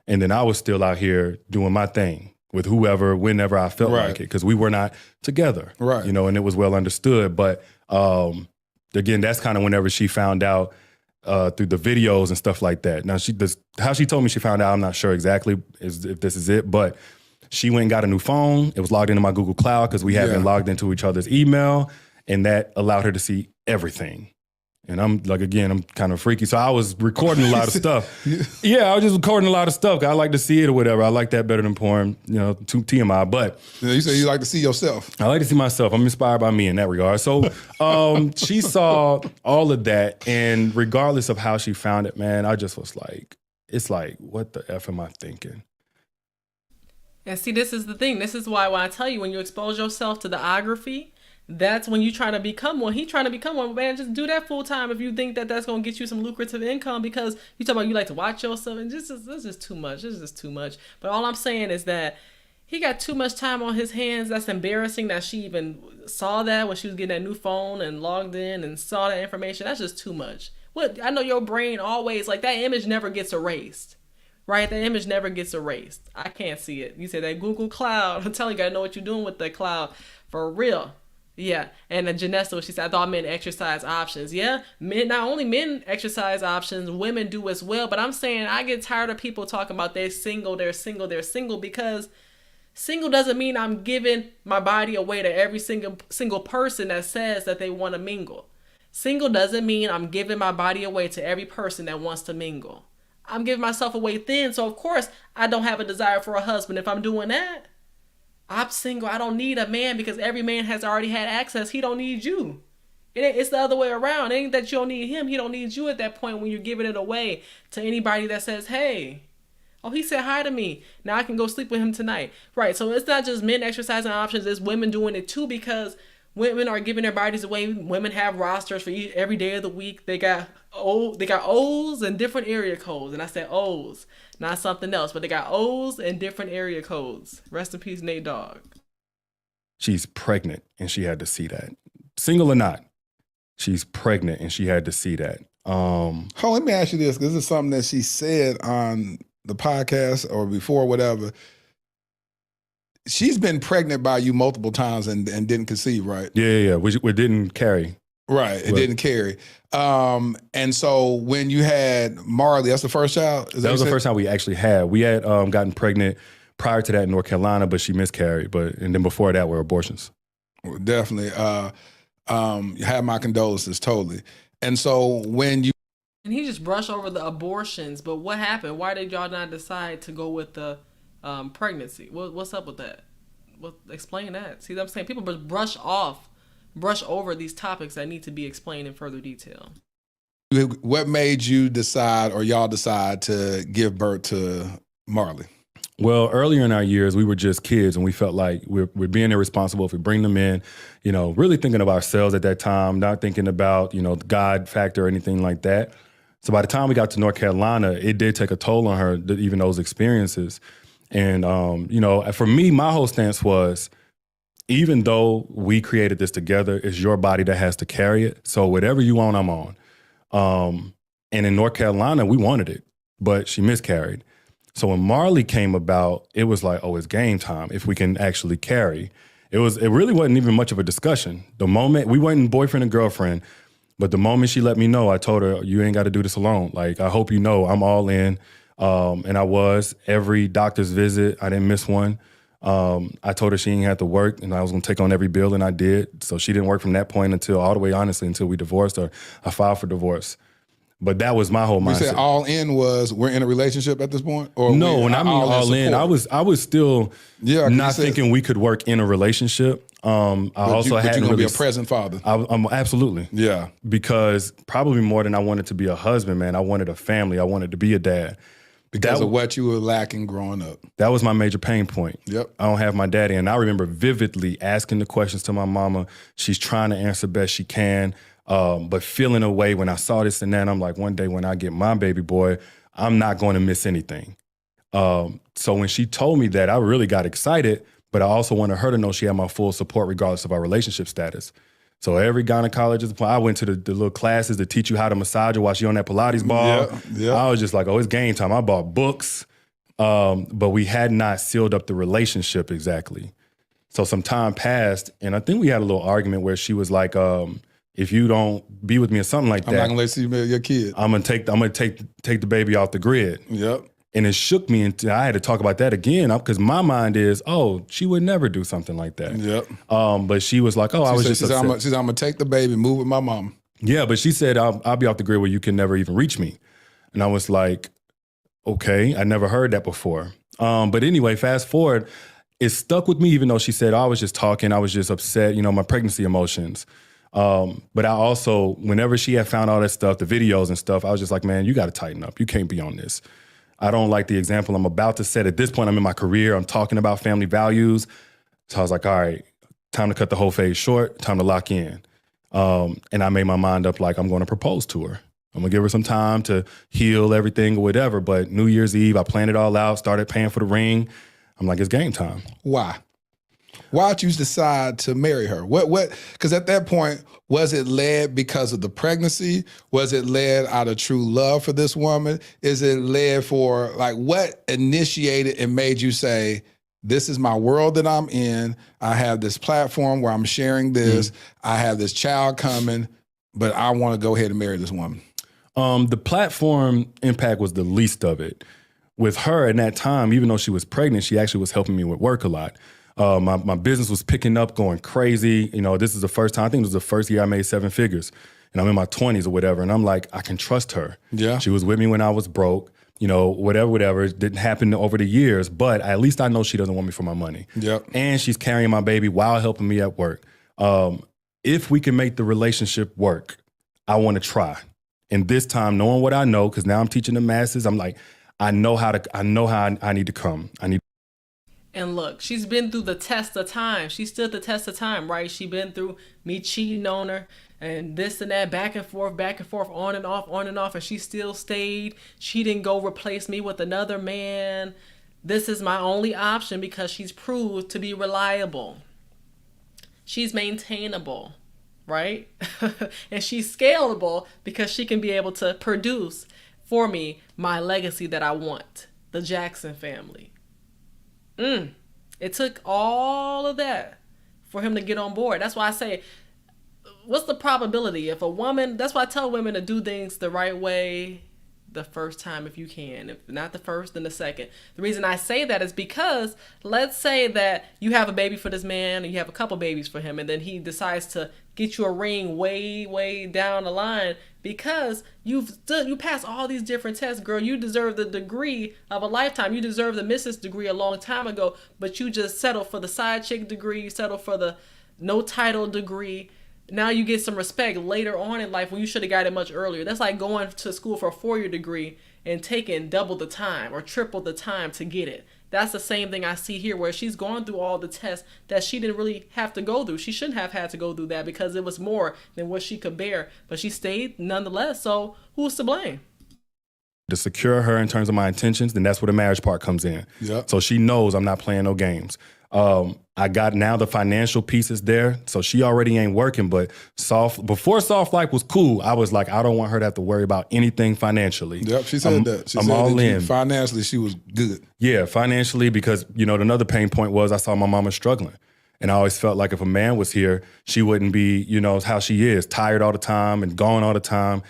And then I was still out here doing my thing with whoever, whenever I felt like it, because we were not together. Right. And it was well understood. But again, that's kind of whenever she found out through the videos and stuff like that. Now, how she told me she found out, I'm not sure exactly if this is it, but she went and got a new phone. It was logged into my Google Cloud because we had been logged into each other's email, and that allowed her to see everything. And I'm like, again, I'm kind of freaky. So I was recording a lot of stuff. Yeah, I was just recording a lot of stuff. I like to see it or whatever. I like that better than porn, TMI. But you say you like to see yourself. I like to see myself. I'm inspired by me in that regard. So she saw all of that. And regardless of how she found it, man, I just was like, it's like, what the F am I thinking? And see, this is the thing. This is why when I tell you, when you expose yourself to the ogography, that's when you trying to become one. He trying to become one. Man, just do that full time if you think that that's going to get you some lucrative income, because you talk about you like to watch yourself, and this is just too much. This is just too much. But all I'm saying is that he got too much time on his hands. That's embarrassing that she even saw that when she was getting that new phone and logged in and saw that information. That's just too much. I know your brain always, like, that image never gets erased. Right? That image never gets erased. I can't see it. You say that Google Cloud. I'm telling you, you gotta know what you're doing with that cloud. For real. Yeah. And then Janessa, she said, I thought men exercise options. Yeah. Men, not only men exercise options, women do as well. But I'm saying I get tired of people talking about they're single, because single doesn't mean I'm giving my body away to every single person that says that they want to mingle. Single doesn't mean I'm giving my body away to every person that wants to mingle. I'm giving myself away thin, so of course I don't have a desire for a husband if I'm doing that. I'm single. I don't need a man because every man has already had access. He don't need you. It's the other way around. It ain't that you don't need him. He don't need you at that point when you're giving it away to anybody that says, hey, oh, he said hi to me. Now I can go sleep with him tonight. Right, so it's not just men exercising options. It's women doing it too, because women are giving their bodies away. Women have rosters for every day of the week. They got O's and different area codes. And I said O's, not something else. But they got O's and different area codes. Rest in peace, Nate Dogg. She's pregnant and she had to see that. Single or not, she's pregnant and she had to see that. Let me ask you this. This is something that she said on the podcast or before, whatever. She's been pregnant by you multiple times and didn't conceive, right? Yeah. We didn't carry. Right, it didn't carry. And so when you had Marley, that's the first child? That was the first time we actually had. We had gotten pregnant prior to that in North Carolina, but she miscarried. And then before that were abortions. Definitely. Have my condolences, totally. And so when you... And he just brushed over the abortions, but what happened? Why did y'all not decide to go with the pregnancy? What's up with that? Explain that. See what I'm saying? People brush over these topics that need to be explained in further detail. What made you decide, or y'all decide, to give birth to Marley? Well, earlier in our years, we were just kids, and we felt like we're being irresponsible if we bring them in, really thinking of ourselves at that time, not thinking about, the God factor or anything like that. So by the time we got to North Carolina, it did take a toll on her, even those experiences. And, for me, my whole stance was, even though we created this together, it's your body that has to carry it. So whatever you want, I'm on. And in North Carolina, we wanted it, but she miscarried. So when Marley came about, it was like, oh, it's game time if we can actually carry. It really wasn't even much of a discussion. The moment, we weren't boyfriend and girlfriend, but the moment she let me know, I told her, you ain't got to do this alone. Like, I hope you know I'm all in. And I was. Every doctor's visit, I didn't miss one. I told her she didn't have to work, and I was going to take on every bill, and I did. So she didn't work from that point until we divorced, or I filed for divorce. But that was my whole mindset. You said all in was, we're in a relationship at this point? Or no, when I mean all in, I was still not thinking we could work in a relationship. I also had you're going to be a present father. I'm absolutely. Yeah. Because probably more than I wanted to be a husband, man, I wanted a family. I wanted to be a dad. Because of what you were lacking growing up. That was my major pain point. Yep. I don't have my daddy. And I remember vividly asking the questions to my mama. She's trying to answer best she can, but feeling away when I saw this and that. I'm like, one day when I get my baby boy, I'm not going to miss anything. So when she told me that, I really got excited, but I also wanted her to know she had my full support regardless of our relationship status. So every gynecologist, I went to the little classes to teach you how to massage her while she on that Pilates ball. Yeah. I was just like, oh, it's game time. I bought books, but we had not sealed up the relationship exactly. So some time passed, and I think we had a little argument where she was like, if you don't be with me or something like that, I'm not gonna let you marry your kid. I'm gonna take the baby off the grid. Yep. And it shook me until I had to talk about that again, because my mind is, oh, she would never do something like that. Yep. But she was like, oh, I was just upset. She said, I'm going to take the baby, move with my mom. Yeah, but she said, I'll be off the grid where you can never even reach me. And I was like, okay, I never heard that before. But anyway, fast forward, it stuck with me, even though she said, I was just talking, I was just upset, my pregnancy emotions. But I also, whenever she had found all that stuff, the videos and stuff, I was just like, man, you got to tighten up. You can't be on this. I don't like the example I'm about to set. At this point, I'm in my career. I'm talking about family values. So I was like, all right, time to cut the whole phase short, time to lock in. And I made my mind up like I'm going to propose to her. I'm going to give her some time to heal everything or whatever. But New Year's Eve, I planned it all out, started paying for the ring. I'm like, it's game time. Why? Why'd you decide to marry her? What? Because at that point, was it led because of the pregnancy? Was it led out of true love for this woman? Is it led for, like, what initiated and made you say, this is my world that I'm in. I have this platform where I'm sharing this. I have this child coming, but I want to go ahead and marry this woman. The platform impact was the least of it. With her in that time, even though she was pregnant, she actually was helping me with work a lot. My business was picking up, going crazy. This is the first time, I think it was the first year I made 7 figures. And I'm in my 20s or whatever. And I'm like, I can trust her. Yeah. She was with me when I was broke, whatever. It didn't happen over the years, but at least I know she doesn't want me for my money. Yep. And she's carrying my baby while helping me at work. If we can make the relationship work, I want to try. And this time, knowing what I know, because now I'm teaching the masses, I'm like, I know how I need to come. And look, she's been through the test of time. She stood the test of time, right? She been through me cheating on her and this and that, back and forth, on and off, and she still stayed. She didn't go replace me with another man. This is my only option because she's proved to be reliable. She's maintainable, right? And she's scalable because she can be able to produce for me my legacy that I want, the Jaxn family. It took all of that for him to get on board. That's why I say, what's the probability if a woman, that's why I tell women to do things the right way the first time if you can. If not the first, then the second. The reason I say that is because let's say that you have a baby for this man and you have a couple babies for him, and then he decides to get you a ring way down the line because you passed all these different tests, girl. You deserve the degree of a lifetime. You deserve the Mrs. degree a long time ago, but you just settled for the side chick degree. You settled for the no title degree. now you get some respect later on in life when you should have got it much earlier. That's like going to school for a 4-year degree and taking double the time or triple the time to get it. That's the same thing I see here, where she's going through all the tests that she didn't really have to go through. She shouldn't have had to go through that because it was more than what she could bear, but she stayed nonetheless. So who's to blame? To secure her in terms of my intentions, then that's where the marriage part comes in. Yeah. So she knows I'm not playing no games. I got now the financial pieces there, so she already ain't working. But before soft life was cool, I was like, I don't want her to have to worry about anything financially. Yep, she said that. She I'm said all that in. Financially, she was good. Yeah, financially, because another pain point was I saw my mama struggling. And I always felt like if a man was here, she wouldn't be, how she is, tired all the time and gone all the time.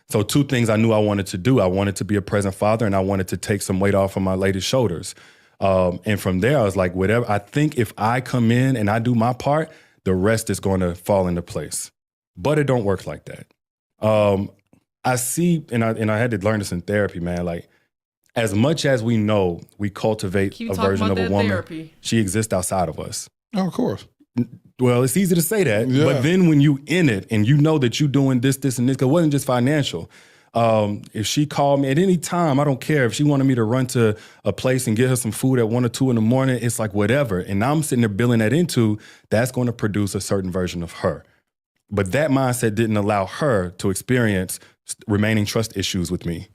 So 2 things I knew I wanted to do. I wanted to be a present father, and I wanted to take some weight off of my lady's shoulders. And from there, I was like, whatever. I think if I come in and I do my part, the rest is going to fall into place. But it don't work like that. I see, and I had to learn this in therapy, man. Like, as much as we know we cultivate Keep a talking version about of a that woman, therapy. she exists outside of us. Oh, of course. Well, it's easy to say that, Yeah. but then when you in it and you know that you doing this, and this, 'cause it wasn't just financial. If she called me at any time, I don't care. If she wanted me to run to a place and get her some food at 1 or 2 in the morning, it's like whatever. And I'm sitting there billing that into, that's going to produce a certain version of her. But that mindset didn't allow her to experience remaining trust issues with me,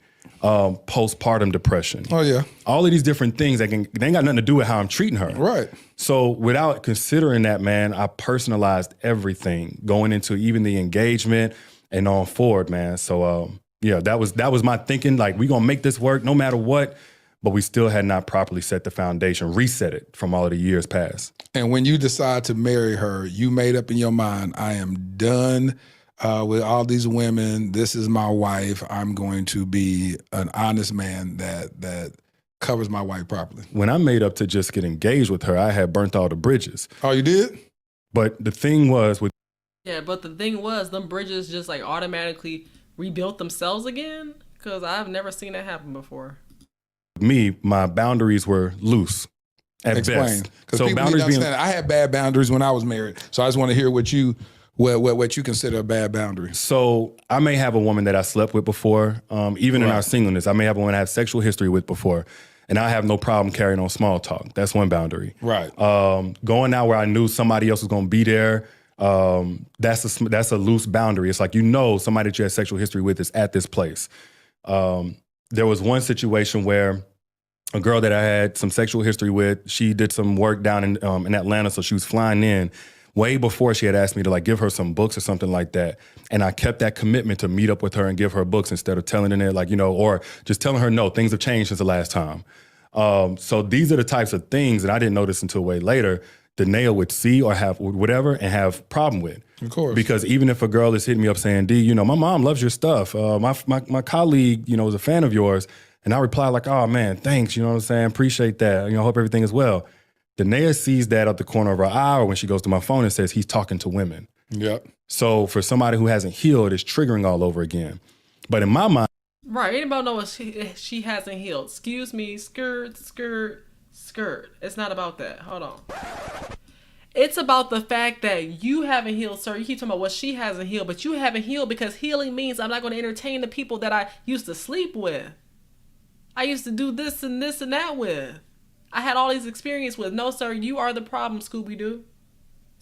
postpartum depression. Oh, yeah. All of these different things they ain't got nothing to do with how I'm treating her. Right. So without considering that, man, I personalized everything going into even the engagement and on forward, man. So yeah, that was my thinking. Like, we gonna make this work no matter what. But we still had not properly set the foundation, reset it from all of the years past. And when you decide to marry her, you made up in your mind, I am done with all these women. This is my wife. I'm going to be an honest man that covers my wife properly. When I made up to just get engaged with her, I had burnt all the bridges. Oh, you did? But the thing was with Yeah, but the thing was, them bridges just like automatically rebuilt themselves again, because I've never seen that happen before. me, my boundaries were loose at Explain. best. Because So people need to boundaries being understand, I had bad boundaries when I was married. So I just want to hear what you consider a bad boundary. So I may have a woman that I slept with before, even in Right. our singleness. I may have a woman I have sexual history with before, and I have no problem carrying on small talk. That's one boundary. Right. Going out where I knew somebody else was going to be there, that's a loose boundary. It's like, somebody that you had sexual history with is at this place. There was one situation where a girl that I had some sexual history with, she did some work down in Atlanta, so she was flying in way before she had asked me to give her some books or something like that. And I kept that commitment to meet up with her and give her books instead of telling her or just telling her, no, things have changed since the last time. So these are the types of things that I didn't notice until way later that Naya would see or have whatever and have problem with. Of course. Because even if a girl is hitting me up saying, D, my mom loves your stuff. My colleague, is a fan of yours. And I reply like, oh man, thanks. You know what I'm saying? Appreciate that. Hope everything is well. Danae sees that at the corner of her eye, or when she goes to my phone and says he's talking to women. Yep. So for somebody who hasn't healed, it's triggering all over again. But in my mind, Right, anybody know what she hasn't healed. Excuse me, skirt. It's not about that. Hold on. It's about the fact that you haven't healed, sir. You keep talking about what she hasn't healed, but you haven't healed because healing means I'm not going to entertain the people that I used to sleep with. I used to do this and that with. I had all these experiences with. No, sir, you are the problem, Scooby-Doo.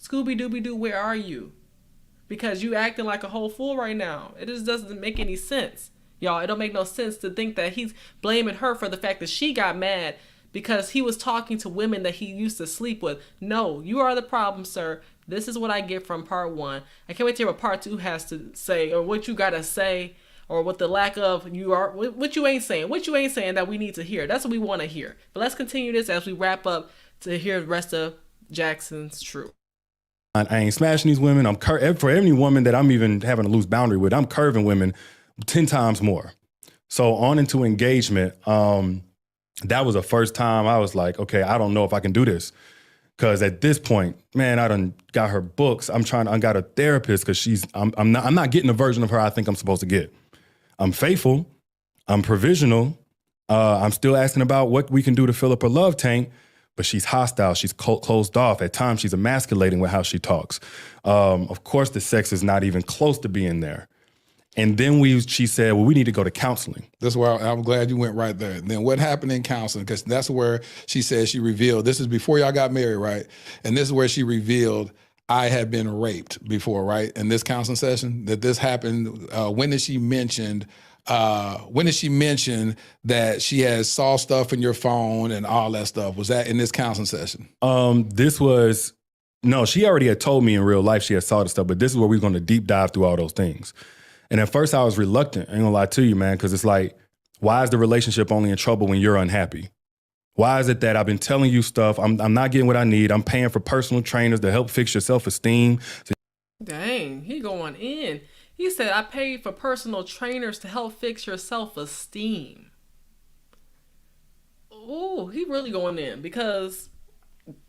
Scooby-Dooby-Doo, where are you? Because you acting like a whole fool right now. It just doesn't make any sense. Y'all, it don't make no sense to think that he's blaming her for the fact that she got mad because he was talking to women that he used to sleep with. No, you are the problem, sir. This is what I get from part 1. I can't wait to hear what part 2 has to say, or what you gotta say, or what the lack of what you ain't saying. What you ain't saying that we need to hear. That's what we want to hear. But let's continue this as we wrap up to hear the rest of Jaxn's truth. I ain't smashing these women. For any woman that I'm even having a loose boundary with, I'm curving women 10 times more. So on into engagement, that was the first time I was like, okay, I don't know if I can do this. Because at this point, man, I done got her books. I got a therapist because I'm not getting the version of her I think I'm supposed to get. I'm faithful. I'm provisional. I'm still asking about what we can do to fill up her love tank. but she's hostile. She's closed off. At times, she's emasculating with how she talks. Of course, the sex is not even close to being there. And then she said, well, we need to go to counseling. That's where I'm glad you went right there. Then what happened in counseling? Because that's where she said she revealed, this is before y'all got married, right? And this is where she revealed, I had been raped before, right? In this counseling session, that this happened. When did she mention that she had saw stuff in your phone and all that stuff? Was that in this counseling session? No, she already had told me in real life she had saw the stuff, but this is where we're going to deep dive through all those things. And at first I was reluctant, I ain't gonna lie to you, man, because it's like, why is the relationship only in trouble when you're unhappy? Why is it that I've been telling you stuff, I'm not getting what I need, I'm paying for personal trainers to help fix your self-esteem. Dang, he going in. He said, I paid for personal trainers to help fix your self-esteem. Ooh, he really going in because,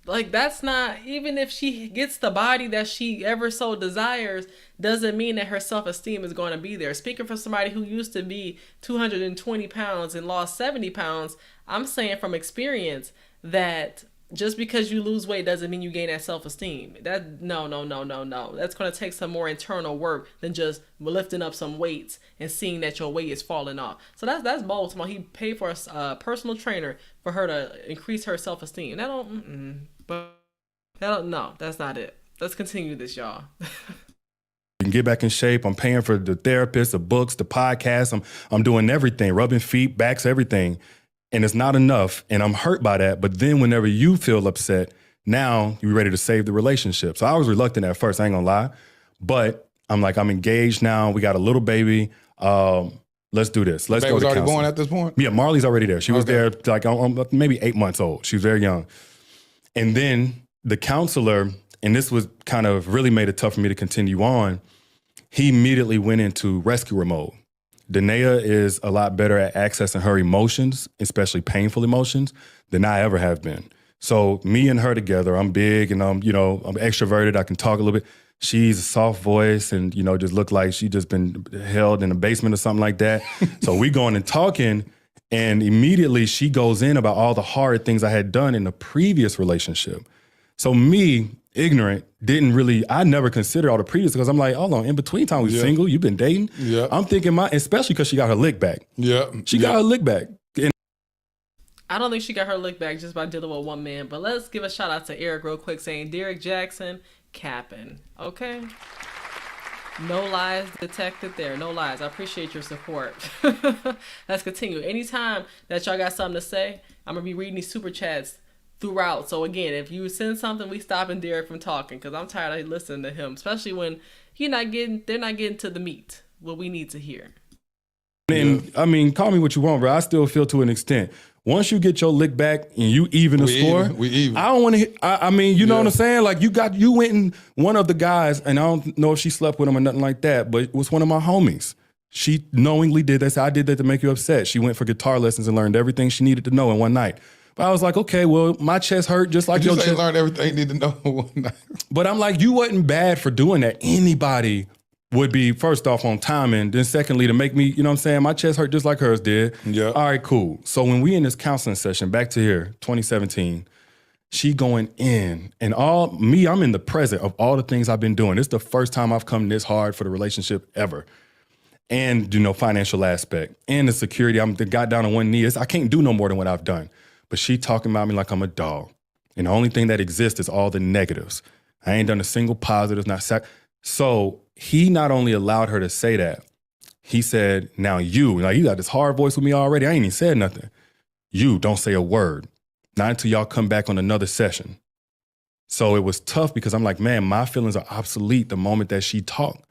like, that's not, even if she gets the body that she ever so desires, doesn't mean that her self-esteem is going to be there. Speaking for somebody who used to be 220 pounds and lost 70 pounds, I'm saying from experience that just because you lose weight doesn't mean you gain that self-esteem. No. That's going to take some more internal work than just lifting up some weights and seeing that your weight is falling off. So that's bold. He paid for a personal trainer for her to increase her self-esteem. No, that's not it. Let's continue this, y'all. You can get back in shape. I'm paying for the therapist, the books, the podcast. I'm doing everything, rubbing feet, backs, everything. And it's not enough. And I'm hurt by that. But then whenever you feel upset, now you're ready to save the relationship. So I was reluctant at first, I ain't gonna lie. But I'm like, I'm engaged now. We got a little baby. Let's do this. Let's go to counseling. Was already born at this point? Yeah, Marley's already there. She was there like maybe 8 months old. She was very young. And then the counselor, and this was kind of really made it tough for me to continue on, he immediately went into rescuer mode. Danae is a lot better at accessing her emotions, especially painful emotions, than I ever have been. So me and her together, I'm big and I'm extroverted. I can talk a little bit. She's a soft voice and, just look like she just been held in a basement or something like that. So we going and talking, and immediately she goes in about all the hard things I had done in the previous relationship. So me, ignorant, I never considered all the previous, because I'm like, hold on, in between time we single, you've been dating. Yeah. I'm thinking especially because she got her lick back. Yeah. She got her lick back. I don't think she got her lick back just by dealing with one man, but let's give a shout out to Eric real quick saying, Derrick Jaxn, capping. Okay? No lies detected there. No lies. I appreciate your support. Let's continue. Anytime that y'all got something to say, I'm going to be reading these super chats throughout. So again, if you send something, we stopping Derrick from talking, because I'm tired of listening to him, especially when they're not getting to the meat, what we need to hear. And I mean, call me what you want, bro. I still feel to an extent. Once you get your lick back and you even the score, we even. I don't want to. I mean, you know what I'm saying? Like you went and one of the guys, and I don't know if she slept with him or nothing like that, but it was one of my homies. She knowingly did that. I did that to make you upset. She went for guitar lessons and learned everything she needed to know in one night. But I was like, okay, well, my chest hurt just like your chest. Learned everything you need to know in one night. But I'm like, you wasn't bad for doing that. Anybody would be, first off, on timing, then secondly, to make me, you know what I'm saying, my chest hurt just like hers did. Yeah. All right, cool. So when we in this counseling session, back to here, 2017, she going in, and I'm in the present of all the things I've been doing. It's the first time I've come this hard for the relationship ever. And, financial aspect, and the security. I got down on one knee. I can't do no more than what I've done. But she talking about me like I'm a dog. And the only thing that exists is all the negatives. I ain't done a single positive, So he not only allowed her to say that, he said, now you got this hard voice with me already. I ain't even said nothing. You don't say a word. Not until y'all come back on another session. So it was tough because I'm like, man, my feelings are obsolete the moment that she talked.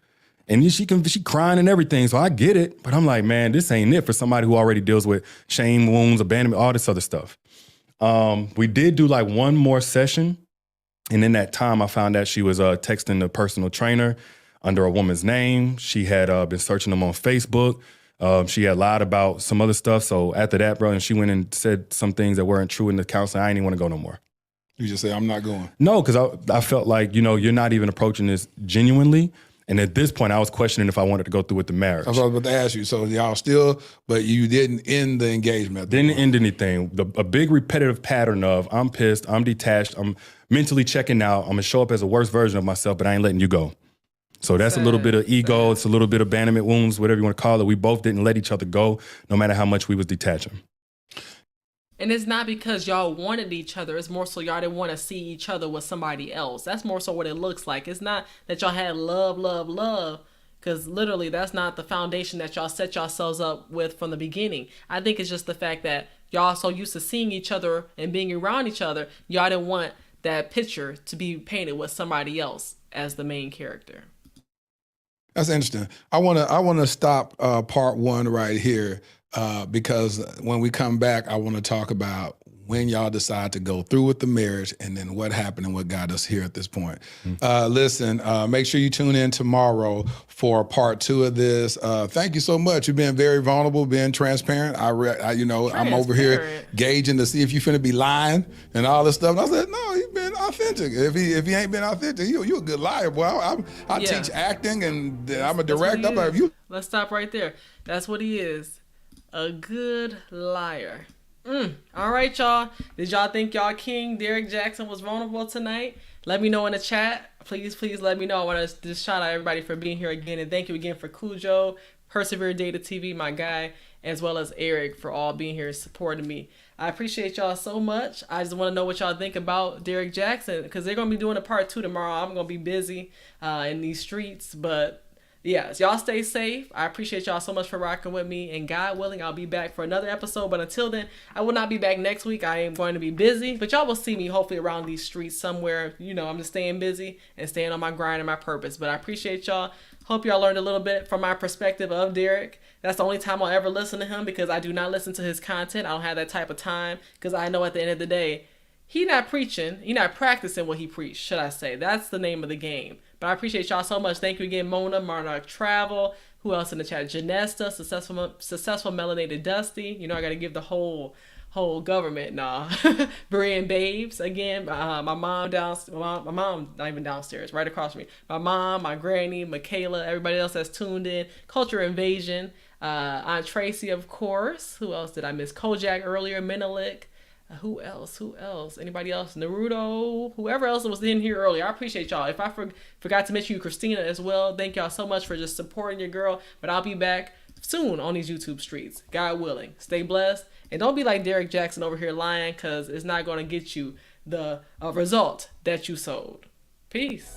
And she crying and everything, so I get it. But I'm like, man, this ain't it for somebody who already deals with shame, wounds, abandonment, all this other stuff. We did do like one more session. And in that time, I found out she was texting the personal trainer under a woman's name. She had been searching them on Facebook. She had lied about some other stuff. So after that, bro, and she went and said some things that weren't true in the counseling. I didn't even want to go no more. You just say, I'm not going. No, because I felt like, you're not even approaching this genuinely. And at this point, I was questioning if I wanted to go through with the marriage. I was about to ask you. So y'all still, but you didn't end the engagement. Didn't end anything. A big repetitive pattern of I'm pissed, I'm detached, I'm mentally checking out, I'm gonna show up as a worse version of myself, but I ain't letting you go. So that's a little bit of ego, it's a little bit of abandonment wounds, whatever you want to call it. We both didn't let each other go, no matter how much we was detaching. And it's not because y'all wanted each other. It's more so y'all didn't want to see each other with somebody else. That's more so what it looks like. It's not that y'all had love, because literally that's not the foundation that y'all set yourselves up with from the beginning. I think it's just the fact that y'all so used to seeing each other and being around each other, y'all didn't want that picture to be painted with somebody else as the main character. That's interesting. I wanna stop part one right here because when we come back, I want to talk about when y'all decide to go through with the marriage and then what happened and what got us here at this point. Listen, make sure you tune in tomorrow for part 2 of this. Thank you so much. You've been very vulnerable, being transparent. I'm over here gauging to see if you finna be lying and all this stuff. And I said, no, he's been authentic. If he ain't been authentic, you a good liar, boy. I teach acting and I'm a director. I'm like, Let's stop right there. That's what he is. A good liar. All right, y'all. Did y'all think y'all King Derrick Jaxn was vulnerable tonight? Let me know in the chat. Please let me know. I want to just shout out everybody for being here again. And thank you again for Cujo, Persevere Data TV, my guy, as well as Eric for all being here and supporting me. I appreciate y'all so much. I just want to know what y'all think about Derrick Jaxn because they're going to be doing a part 2 tomorrow. I'm going to be busy in these streets, but yeah, so y'all stay safe. I appreciate y'all so much for rocking with me. And God willing, I'll be back for another episode. But until then, I will not be back next week. I am going to be busy. But y'all will see me hopefully around these streets somewhere. You know, I'm just staying busy and staying on my grind and my purpose. But I appreciate y'all. Hope y'all learned a little bit from my perspective of Derrick. That's the only time I'll ever listen to him because I do not listen to his content. I don't have that type of time because I know at the end of the day, he not preaching. He not practicing what he preached, should I say. That's the name of the game. But I appreciate y'all so much. Thank you again, Mona, Monarch Travel. Who else in the chat? Janesta, Successful Melanated Dusty. You know, I got to give the whole government. Nah. Brian Babes. Again, my mom my mom not even downstairs, right across from me. My mom, my granny, Michaela, everybody else that's tuned in. Culture Invasion. Aunt Tracy, of course. Who else did I miss? Kojak earlier, Menelik. Who else? Anybody else? Naruto? Whoever else was in here earlier. I appreciate y'all. If I forgot to mention you, Christina, as well, thank y'all so much for just supporting your girl. But I'll be back soon on these YouTube streets. God willing. Stay blessed. And don't be like Derrick Jaxn over here lying because it's not going to get you the result that you sold. Peace.